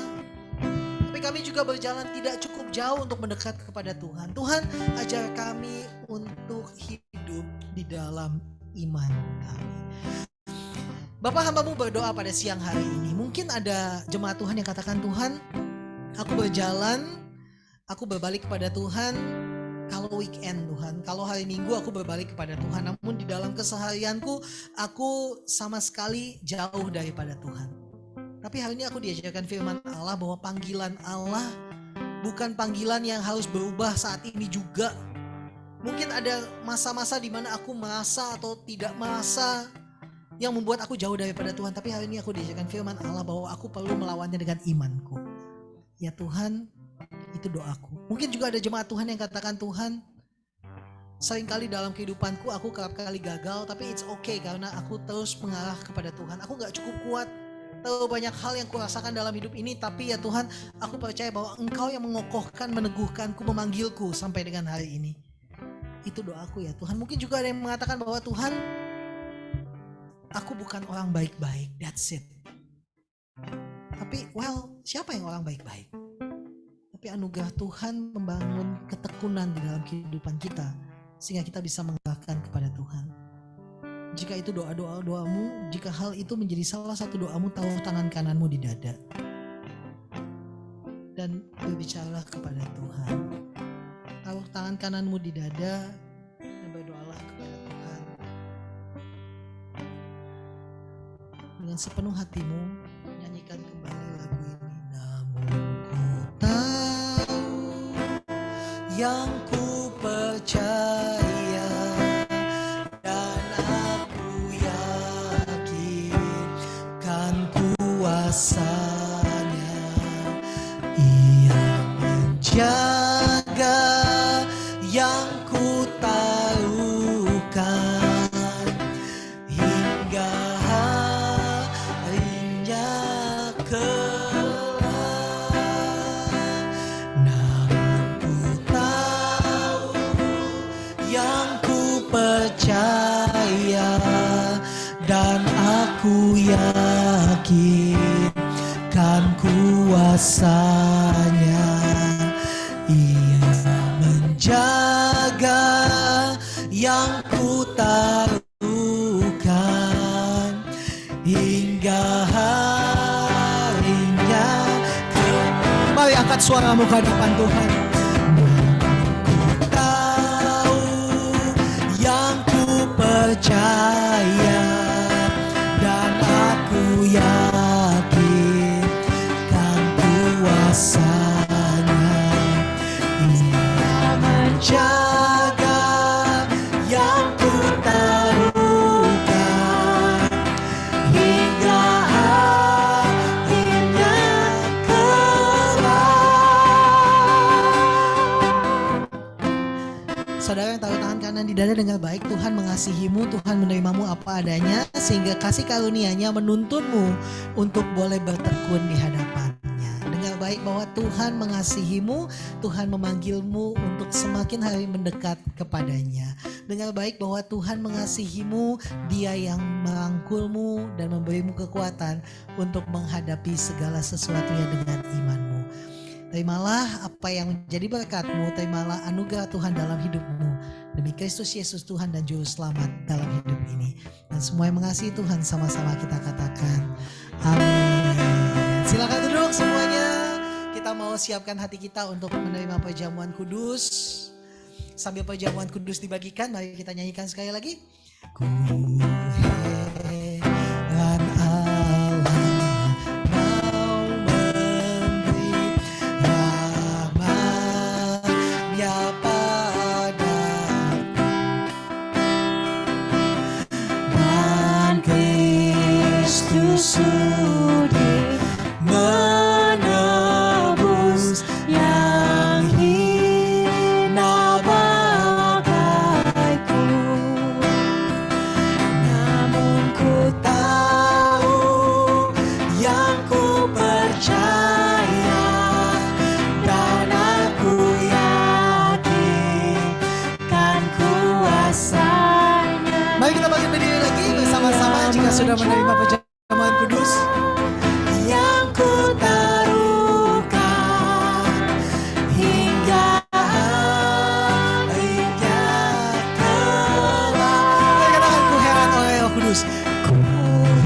tapi kami juga berjalan tidak cukup jauh untuk mendekat kepada Tuhan. Tuhan, ajar kami untuk hidup di dalam iman kami. Bapak, hamba-Mu berdoa pada siang hari ini. Mungkin ada jemaat Tuhan yang katakan, Tuhan, aku berjalan, aku berbalik kepada Tuhan. Kalau weekend Tuhan, kalau hari Minggu aku berbalik kepada Tuhan. Namun di dalam keseharianku, aku sama sekali jauh daripada Tuhan. Tapi hari ini aku diajarkan firman Allah bahwa panggilan Allah bukan panggilan yang harus berubah saat ini juga. Mungkin ada masa-masa di mana aku merasa atau tidak merasa yang membuat aku jauh daripada Tuhan. Tapi hari ini aku diajarkan firman Allah bahwa aku perlu melawannya dengan imanku. Ya Tuhan, itu doaku. Mungkin juga ada jemaat Tuhan yang katakan, Tuhan, seringkali dalam kehidupanku aku kerap kali gagal, tapi it's okay karena aku terus mengarah kepada Tuhan. Aku gak cukup kuat, terlalu banyak hal yang kurasakan dalam hidup ini, tapi ya Tuhan, aku percaya bahwa Engkau yang mengokohkan, meneguhkanku, memanggilku sampai dengan hari ini. Itu doaku ya Tuhan. Mungkin juga ada yang mengatakan bahwa Tuhan, aku bukan orang baik-baik, that's it. Tapi siapa yang orang baik-baik? Tapi anugerah Tuhan membangun ketekunan di dalam kehidupan kita sehingga kita bisa mengarahkan kepada Tuhan. Jika itu doamu, jika hal itu menjadi salah satu doamu, taruh tangan kananmu di dada dan berbicaralah kepada Tuhan. Taruh tangan kananmu di dada dan berdoalah kepada Tuhan. Dengan sepenuh hatimu nyanyikan kembali lagu ini. Namun ku tahu yang ku percaya dan aku yakin kan kuasanya. Ia menjaga yang ku taruhkan hingga harinya kelak. Namun ku tahu yang ku percaya dan aku yakin kan kuasanya. Ia menjaga yang ku taruhkan hingga harinya. Mari angkat suaramu ke hadapan Tuhan. Ku tahu yang ku percaya dan aku yakin kan kuasanya. Ia menjaga yang ku taruhkan hingga harinya kelak. Saudara yang taruh tangan kanan di dada, dengar baik. Tuhan mengasihimu, Tuhan menerimamu apa adanya, sehingga kasih karunia-Nya menuntunmu untuk boleh bertekun di hadapannya. Dengar baik bahwa Tuhan mengasihimu, Tuhan memanggilmu untuk semakin hari mendekat kepadanya. Dengar baik bahwa Tuhan mengasihimu, Dia yang merangkulmu dan memberimu kekuatan untuk menghadapi segala sesuatunya dengan imanmu. Terimalah apa yang menjadi berkat-Mu, terimalah anugerah Tuhan dalam hidup-Mu. Demi Kristus Yesus Tuhan dan Juru Selamat dalam hidup ini. Dan semua yang mengasihi Tuhan sama-sama kita katakan amin. Silakan duduk semuanya. Kita mau siapkan hati kita untuk menerima perjamuan kudus. Sambil perjamuan kudus dibagikan, mari kita nyanyikan sekali lagi. Ku heran Allah mau memberi rahmat-Nya padaku, dan Kristus sudi menebus yang hina bagaiku. Namun ku tahu yang ku percaya dan aku yakin kan kuasanya. sudah menerima perjamuan kudus yang ku taruhkan hingga akhirnya kelak. Katakan, ku heran oleh Roh Kudus. Ku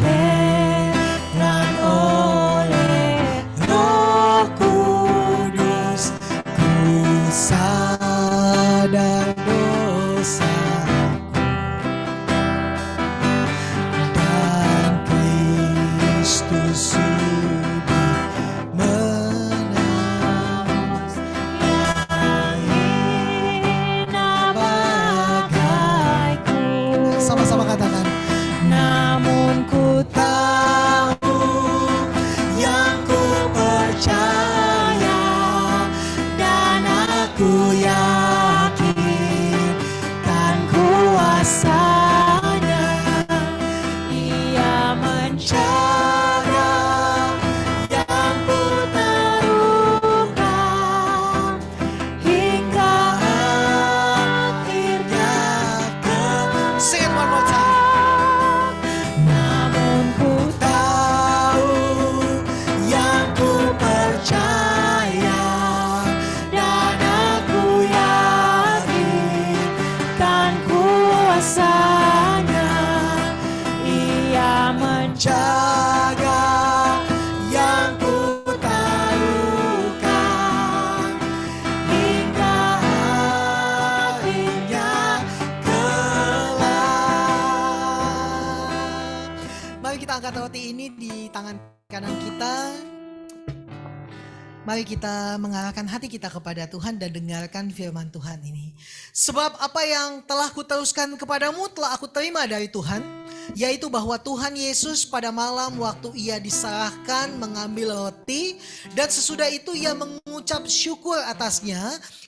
heran oleh Roh Kudus, ku sadar dosa dan Kristus sudah menang. Hina bagaiku, sama-sama katakan, namun ku tahu yang ku percaya dan aku yakin kan kuasanya. Ia menjaga yang ku taruhkan hingga akhirnya Sing it one more time. Namun ku tahu yang ku percaya dan aku yakin kan kuasanya. Ia menjaga yang ku taruhkan hingga akhirnya kelak. Mari kita angkat roti ini di tangan kanan kita. Mari kita mengarahkan hati kita kepada Tuhan dan dengarkan firman Tuhan ini. Sebab apa yang telah kuteruskan kepadamu telah aku terima dari Tuhan, yaitu bahwa Tuhan Yesus pada malam waktu ia diserahkan mengambil roti, dan sesudah itu ia mengucap syukur atasnya,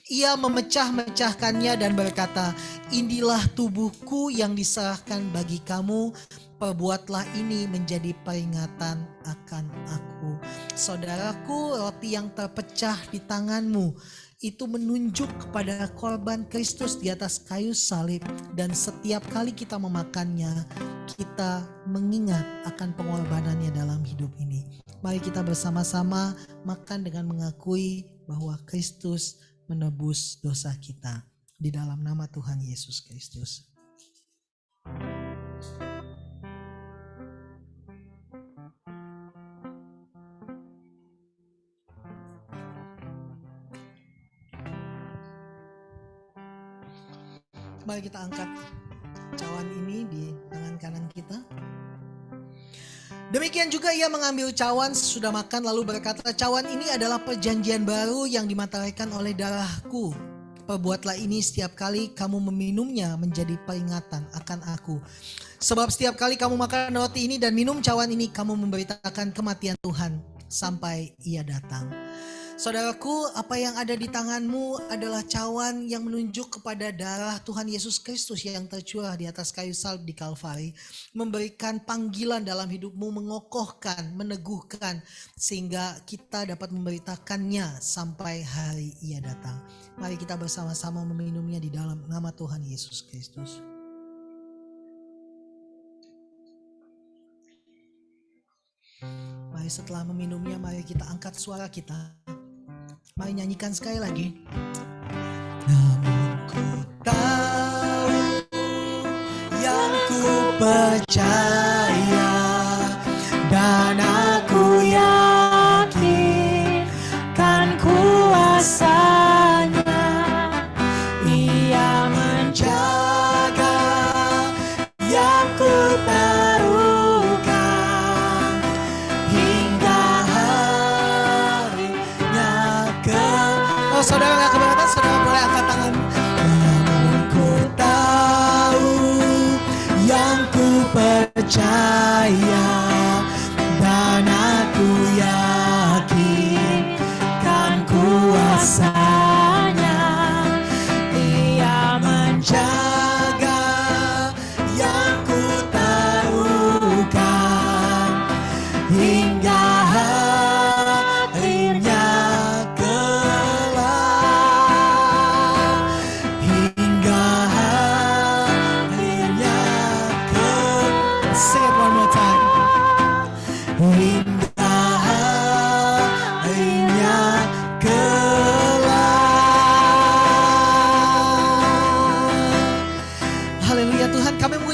ia memecah-mecahkannya dan berkata, inilah tubuhku yang diserahkan bagi kamu, perbuatlah ini menjadi peringatan akan aku. Saudaraku, roti yang terpecah di tanganmu itu menunjuk kepada korban Kristus di atas kayu salib, dan setiap kali kita memakannya, kita mengingat akan pengorbanannya dalam hidup ini. Mari kita bersama-sama makan dengan mengakui bahwa Kristus menebus dosa kita di dalam nama Tuhan Yesus Kristus. Mari kita angkat cawan ini di tangan kanan kita. Demikian juga ia mengambil cawan sesudah makan lalu berkata, cawan ini adalah perjanjian baru yang dimateraikan oleh darahku. Perbuatlah ini setiap kali kamu meminumnya menjadi peringatan akan aku. Sebab setiap kali kamu makan roti ini dan minum cawan ini, kamu memberitakan kematian Tuhan sampai ia datang. Saudaraku, apa yang ada di tanganmu adalah cawan yang menunjuk kepada darah Tuhan Yesus Kristus yang tercurah di atas kayu salib di Kalvari, memberikan panggilan dalam hidupmu, mengokohkan, meneguhkan, sehingga kita dapat memberitakannya sampai hari ia datang. Mari kita bersama-sama meminumnya di dalam nama Tuhan Yesus Kristus. Mari setelah meminumnya, mari kita angkat suara kita. Mari nyanyikan sekali lagi. Namun ku tahu yang ku percaya dan aku yakin kan kuasanya. Ia menjaga yang ku taruhkan hingga harinya Oh, saudara yang keberatan, saudara boleh angkat tangan. Namun ku tahu yang ku percaya dan aku yakin kan kuasanya. Ia menjaga yang ku taruhkan hingga akhirnya kelak, hingga akhirnya kelak. Say it one more time.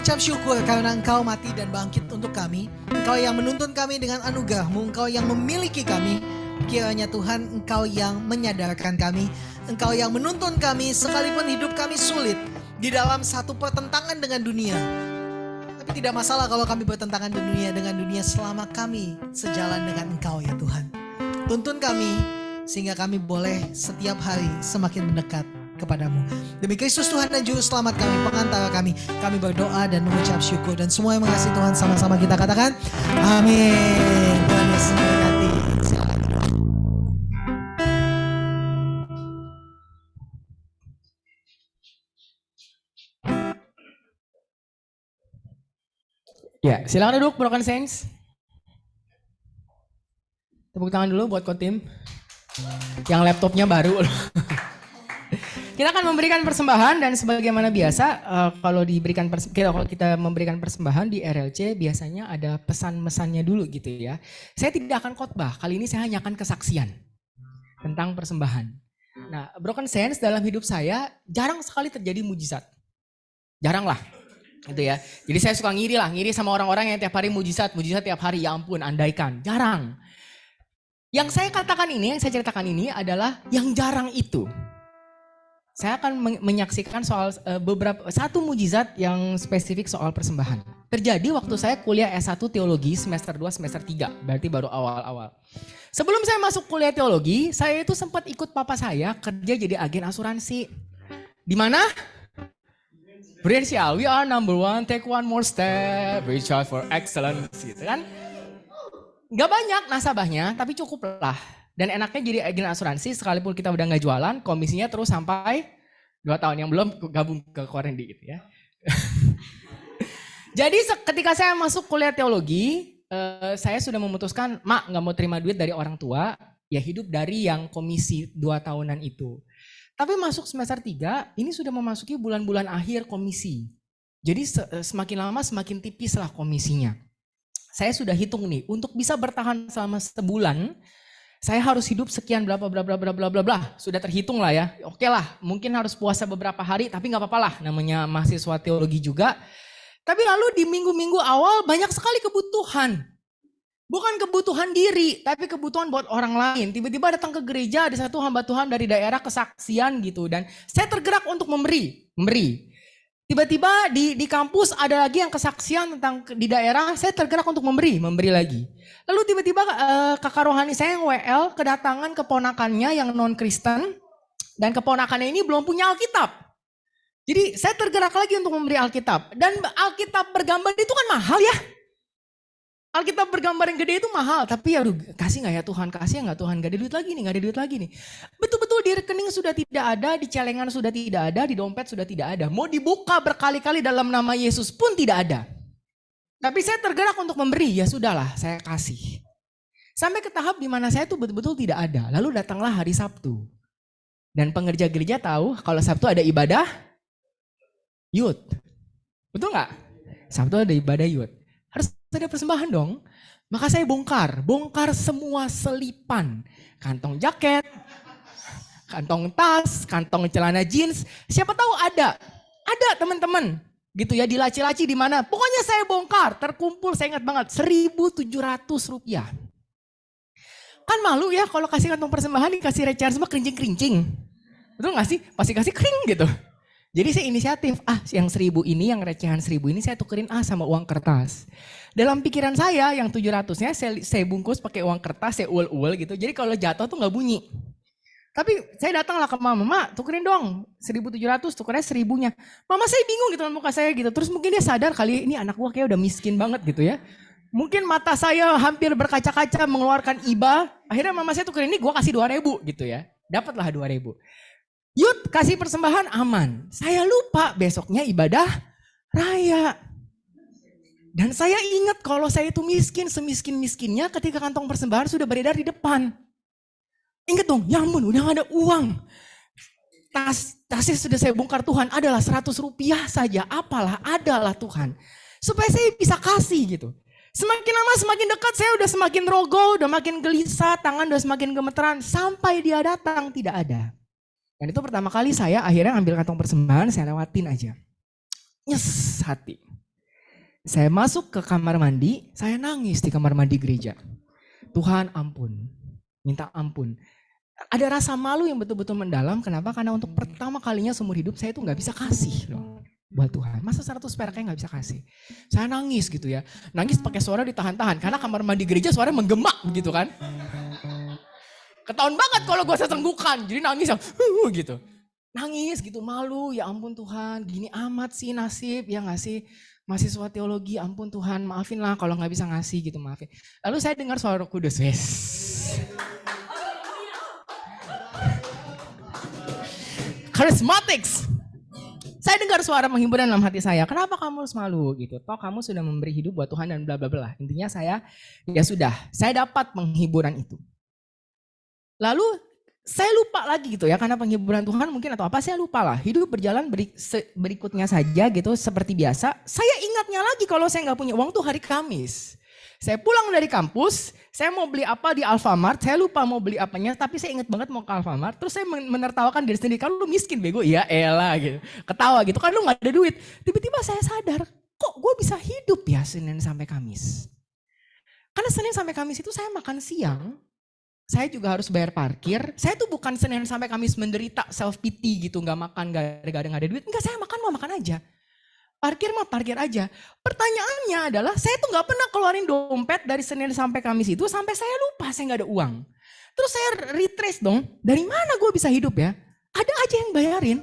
mengucap syukur karena Engkau mati dan bangkit untuk kami. Engkau yang menuntun kami dengan anugerah-Mu, Engkau yang memiliki kami. Kiranya Tuhan, Engkau yang menyadarkan kami, Engkau yang menuntun kami sekalipun hidup kami sulit di dalam satu pertentangan dengan dunia. Tapi tidak masalah kalau kami bertentangan dengan dunia selama kami sejalan dengan Engkau ya Tuhan. Tuntun kami sehingga kami boleh setiap hari semakin mendekat kepadamu. Demi Kristus Tuhan dan Juru Selamat kami, pengantara kami berdoa dan mengucap syukur. Dan semua yang mengasihi Tuhan sama-sama kita katakan, amin. Tuhan Yesus memberkati. Silakan. Ya, silakan duduk Broken Saints. Tepuk tangan dulu buat Kotim. Yang laptopnya baru. Kita akan memberikan persembahan dan sebagaimana biasa kalau kita memberikan persembahan di RLC biasanya ada pesan-mesannya dulu gitu ya. Saya tidak akan khotbah, kali ini saya hanya akan kesaksian tentang persembahan. Nah, Broken Saints dalam hidup saya jarang sekali terjadi mujizat. Jarang lah. Gitu ya. Jadi saya suka ngiri sama orang-orang yang tiap hari mujizat tiap hari, ya ampun, andaikan. Jarang. Yang saya katakan ini, yang saya ceritakan ini adalah yang jarang itu. Saya akan menyaksikan soal satu mujizat yang spesifik soal persembahan. Terjadi waktu saya kuliah S1 teologi semester 2 semester 3, berarti baru awal-awal. Sebelum saya masuk kuliah teologi, saya itu sempat ikut papa saya kerja jadi agen asuransi. Di mana? Prudential, we are number one, take one more step, reach out for excellence, gitu kan. Gak banyak nasabahnya, tapi cukup lah. Dan enaknya jadi agen asuransi, sekalipun kita udah gak jualan, komisinya terus sampai 2 tahun yang belum gabung ke Korendi gitu ya. Jadi ketika saya masuk kuliah teologi, saya sudah memutuskan, Mak gak mau terima duit dari orang tua, ya hidup dari yang komisi 2 tahunan itu. Tapi masuk semester 3, ini sudah memasuki bulan-bulan akhir komisi. Jadi semakin lama semakin tipis lah komisinya. Saya sudah hitung nih, untuk bisa bertahan selama sebulan, saya harus hidup sekian bla bla bla bla bla bla bla. Sudah terhitung lah ya. Oke lah, mungkin harus puasa beberapa hari, tapi nggak apa-apa lah, namanya mahasiswa teologi juga. Tapi lalu di minggu-minggu awal banyak sekali kebutuhan. Bukan kebutuhan diri, tapi kebutuhan buat orang lain. Tiba-tiba datang ke gereja, ada satu hamba Tuhan dari daerah kesaksian gitu. Dan saya tergerak untuk memberi. Tiba-tiba di kampus ada lagi yang kesaksian tentang di daerah, saya tergerak untuk memberi lagi. Lalu tiba-tiba kakak rohani saya yang WL kedatangan keponakannya yang non-Kristen. Dan keponakannya ini belum punya Alkitab. Jadi saya tergerak lagi untuk memberi Alkitab. Dan Alkitab bergambar itu kan mahal ya. Alkitab bergambar yang gede itu mahal, tapi ya kasih gak ya Tuhan, kasih gak Tuhan, gak ada duit lagi nih. Betul-betul di rekening sudah tidak ada, di celengan sudah tidak ada, di dompet sudah tidak ada. Mau dibuka berkali-kali dalam nama Yesus pun tidak ada. Tapi saya tergerak untuk memberi, ya sudahlah saya kasih. Sampai ke tahap di mana saya tuh betul-betul tidak ada. Lalu datanglah hari Sabtu. Dan pengerja gereja tahu kalau Sabtu ada ibadah youth. Betul gak? Sabtu ada ibadah youth. Harus ada persembahan dong. Maka saya bongkar semua selipan. Kantong jaket, kantong tas, kantong celana jeans. Siapa tahu ada teman-teman. Gitu ya, di laci-laci di mana. Pokoknya saya bongkar, terkumpul saya ingat banget 1.700 rupiah. Kan malu ya kalau kasih kantong persembahan dikasih recehan semua kerincing-kerincing. Betul gak sih? Pasti kasih kering gitu. Jadi saya inisiatif, yang 1.000 ini, yang recehan 1.000 ini saya tukerin sama uang kertas. Dalam pikiran saya yang 700-nya saya bungkus pakai uang kertas, saya uel-uel gitu. Jadi kalau jatuh tuh gak bunyi. Tapi saya datanglah ke mama, tukerin dong 1.700, tukernya 1.000-nya. Mama saya bingung gitu muka saya gitu. Terus mungkin dia sadar kali ini anak gua kayak udah miskin banget gitu ya. Mungkin mata saya hampir berkaca-kaca mengeluarkan iba. Akhirnya mama saya tukerin ini gua kasih 2.000 gitu ya. Dapatlah 2.000. Yud kasih persembahan aman. Saya lupa besoknya ibadah raya. Dan saya ingat kalau saya itu miskin, semiskin-miskinnya ketika kantong persembahan sudah beredar di depan. Ingat dong, ya ampun udah gak ada uang. Tasnya sudah saya bongkar Tuhan, adalah 100 rupiah saja. Apalah, adalah Tuhan. Supaya saya bisa kasih gitu. Semakin lama semakin dekat saya udah semakin rogo, udah makin gelisah, tangan udah semakin gemeteran. Sampai dia datang tidak ada. Dan itu pertama kali saya akhirnya ambil kantong persembahan, saya lewatin aja. Nyes hati. Saya masuk ke kamar mandi, saya nangis di kamar mandi gereja. Tuhan ampun, minta ampun. Ada rasa malu yang betul-betul mendalam, kenapa? Karena untuk pertama kalinya seumur hidup saya itu gak bisa kasih loh buat Tuhan. Masa 100 peraknya gak bisa kasih? Saya nangis gitu ya, nangis pakai suara ditahan-tahan, karena kamar mandi gereja suara menggema gitu kan. Ketahuan banget kalau gue sesenggukan, jadi nangis yang gitu. Nangis gitu, malu, ya ampun Tuhan, gini amat sih nasib, ya gak sih? Mahasiswa teologi, ampun Tuhan, maafin lah kalau gak bisa ngasih gitu, maafin. Lalu saya dengar suara Roh Kudus, yes. Charismatics. Saya dengar suara menghibur dalam hati saya, kenapa kamu harus malu gitu? Toh kamu sudah memberi hidup buat Tuhan dan bla bla bla. Intinya saya, ya sudah, saya dapat penghiburan itu. Lalu saya lupa lagi gitu ya, karena penghiburan Tuhan mungkin atau apa, saya lupa lah. Hidup berjalan berikutnya saja gitu seperti biasa. Saya ingatnya lagi kalau saya nggak punya uang tuh hari Kamis. Saya pulang dari kampus, saya mau beli apa di Alfamart, saya lupa mau beli apanya, tapi saya ingat banget mau ke Alfamart. Terus saya menertawakan diri sendiri, kan lu miskin bego, iya elah gitu. Ketawa gitu, kan lu gak ada duit. Tiba-tiba saya sadar, kok gue bisa hidup ya Senin sampai Kamis. Karena Senin sampai Kamis itu saya makan siang, saya juga harus bayar parkir. Saya tuh bukan Senin sampai Kamis menderita self pity gitu, gak makan, gak ada duit. Enggak, saya mau makan aja. Parkir mah parkir aja. Pertanyaannya adalah saya tuh gak pernah keluarin dompet dari Senin sampai Kamis itu sampai saya lupa saya gak ada uang. Terus saya retrace dong, dari mana gue bisa hidup ya? Ada aja yang bayarin.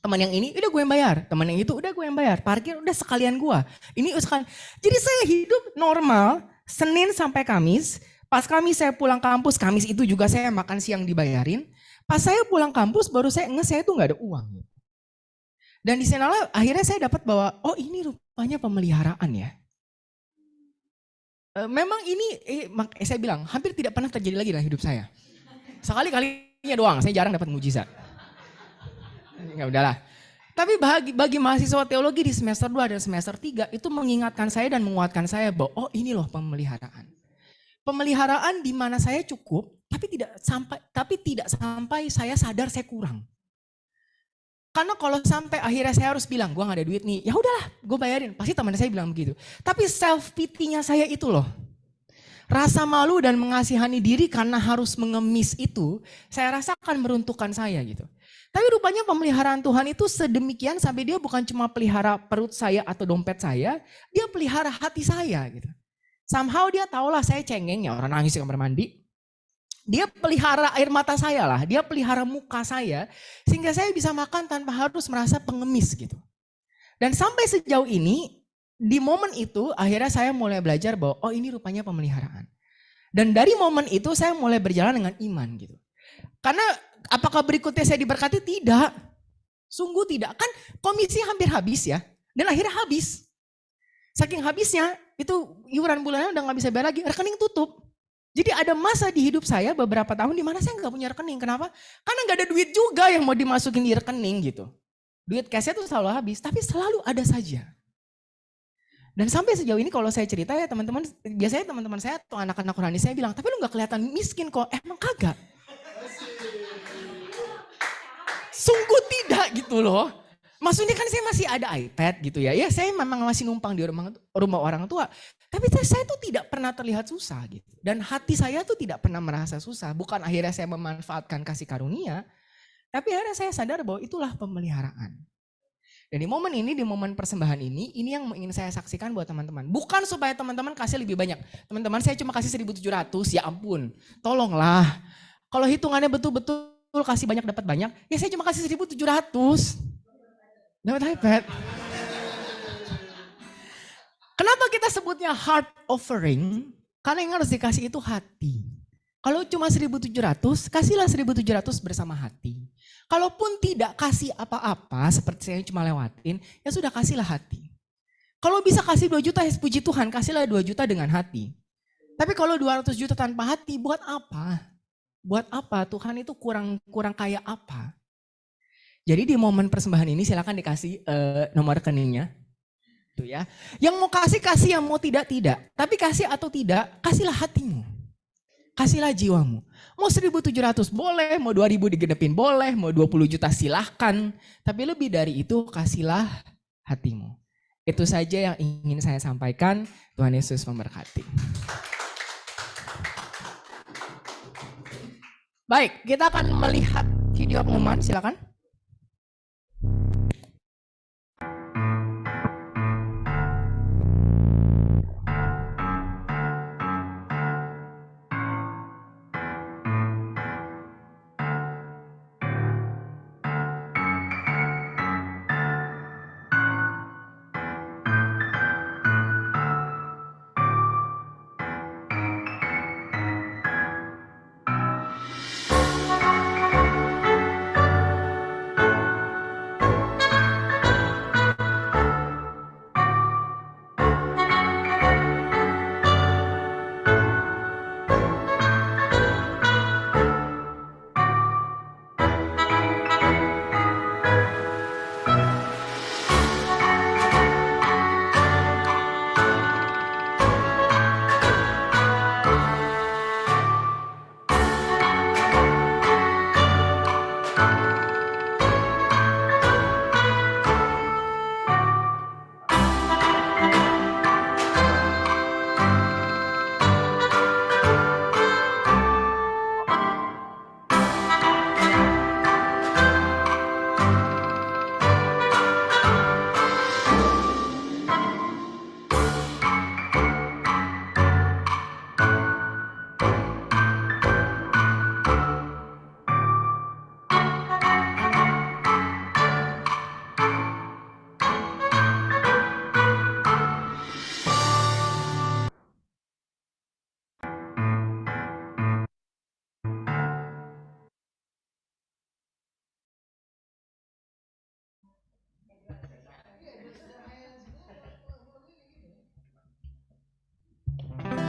Teman yang ini udah gue yang bayar, teman yang itu udah gue yang bayar. Parkir udah sekalian gue. Ini sekalian. Jadi saya hidup normal Senin sampai Kamis. Pas Kamis saya pulang kampus, Kamis itu juga saya makan siang dibayarin. Pas saya pulang kampus baru saya saya tuh gak ada uang. Dan di sanalah akhirnya saya dapat bahwa oh ini rupanya pemeliharaan ya. Memang ini saya bilang hampir tidak pernah terjadi lagi dalam hidup saya. Sekali-kalinya doang, saya jarang dapat mujizat. Ya udahlah. Tapi bagi mahasiswa teologi di semester 2 dan semester 3 itu mengingatkan saya dan menguatkan saya bahwa oh ini loh pemeliharaan. Pemeliharaan di mana saya cukup tapi tidak sampai saya sadar saya kurang. Karena kalau sampai akhirnya saya harus bilang gue gak ada duit nih, ya udahlah gue bayarin. Pasti teman saya bilang begitu. Tapi self pity-nya saya itu loh. Rasa malu dan mengasihani diri karena harus mengemis itu saya rasakan meruntuhkan saya gitu. Tapi rupanya pemeliharaan Tuhan itu sedemikian sampai dia bukan cuma pelihara perut saya atau dompet saya, dia pelihara hati saya gitu. Somehow dia tahulah saya cengeng ya orang nangis di kamar mandi. Dia pelihara air mata saya lah, dia pelihara muka saya. Sehingga saya bisa makan tanpa harus merasa pengemis gitu. Dan sampai sejauh ini, di momen itu akhirnya saya mulai belajar bahwa oh ini rupanya pemeliharaan. Dan dari momen itu saya mulai berjalan dengan iman gitu. Karena apakah berikutnya saya diberkati? Tidak. Sungguh tidak. Kan komisi hampir habis ya. Dan akhirnya habis. Saking habisnya, itu iuran bulanan udah gak bisa bayar lagi, rekening tutup. Jadi ada masa di hidup saya beberapa tahun di mana saya gak punya rekening. Kenapa? Karena gak ada duit juga yang mau dimasukin di rekening gitu. Duit cashnya tuh selalu habis, tapi selalu ada saja. Dan sampai sejauh ini kalau saya cerita ya teman-teman, biasanya teman-teman saya atau anak-anak rohani saya bilang, tapi lu gak kelihatan miskin kok, emang kagak. Sungguh tidak gitu loh. Maksudnya kan saya masih ada iPad gitu ya. Ya saya memang masih numpang di rumah orang tua. Tapi saya tuh tidak pernah terlihat susah gitu. Dan hati saya tuh tidak pernah merasa susah. Bukan akhirnya saya memanfaatkan kasih karunia. Tapi akhirnya saya sadar bahwa itulah pemeliharaan. Dan di momen ini, di momen persembahan ini yang ingin saya saksikan buat teman-teman. Bukan supaya teman-teman kasih lebih banyak. Teman-teman saya cuma kasih 1.700, ya ampun. Tolonglah. Kalau hitungannya betul-betul kasih banyak dapat banyak, ya saya cuma kasih 1.700. Dapat iPad. Kenapa kita sebutnya heart offering? Karena yang harus dikasih itu hati. Kalau cuma 1.700, kasihlah 1.700 bersama hati. Kalaupun tidak kasih apa-apa, seperti saya cuma lewatin, ya sudah kasihlah hati. Kalau bisa kasih 2 juta, ya puji Tuhan, kasihlah 2 juta dengan hati. Tapi kalau 200 juta tanpa hati, buat apa? Buat apa? Tuhan itu kurang kaya apa? Jadi di momen persembahan ini silakan dikasih nomor rekeningnya. Tuh ya. Yang mau kasih, yang mau tidak. Tapi kasih atau tidak, kasihlah hatimu. Kasihlah jiwamu. Mau 1.700 boleh, mau 2.000 digenepin boleh, mau 20 juta silahkan. Tapi lebih dari itu kasihlah hatimu. Itu saja yang ingin saya sampaikan. Tuhan Yesus memberkati. Baik, kita akan melihat video pengumuman, silakan.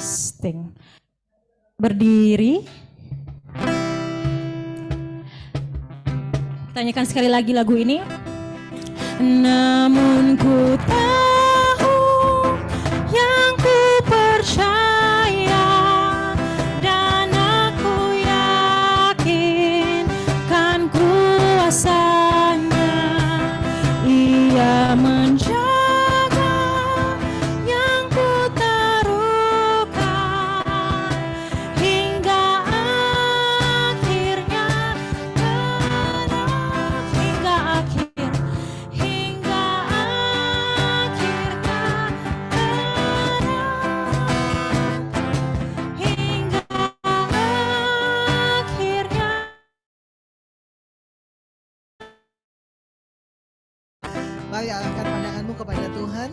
Testing. Berdiri. Tanyakan sekali lagi lagu ini. Namun ku tahu yang ku percaya dan aku yakin kan kuasanya. Ia menjaga yang ku taruhkan hingga akhirnya hingga akhir hingga akhirnya hingga akhirnya. Mari arahkan pandanganmu kepada Tuhan.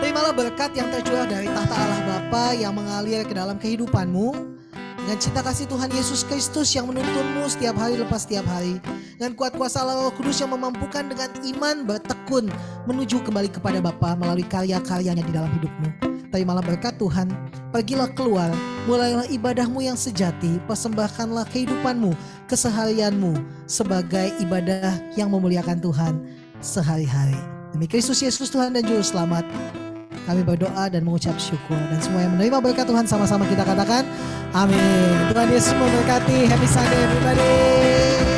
Terimalah berkat yang tercurah dari tahta Allah Bapa yang mengalir ke dalam kehidupanmu. Dengan cinta kasih Tuhan Yesus Kristus yang menuntunmu setiap hari lepas setiap hari. Dan kuat kuasa Allah Roh Kudus yang memampukan dengan iman bertekun menuju kembali kepada Bapa melalui karya-karyanya di dalam hidupmu. Terimalah berkat Tuhan. Pergilah keluar, mulailah ibadahmu yang sejati, persembahkanlah kehidupanmu, keseharianmu sebagai ibadah yang memuliakan Tuhan sehari-hari. Demi Kristus Yesus Tuhan dan Juru Selamat, kami berdoa dan mengucap syukur. Dan semua yang menerima berkat Tuhan sama-sama kita katakan amin. Tuhan Yesus memberkati. Happy Sunday everybody.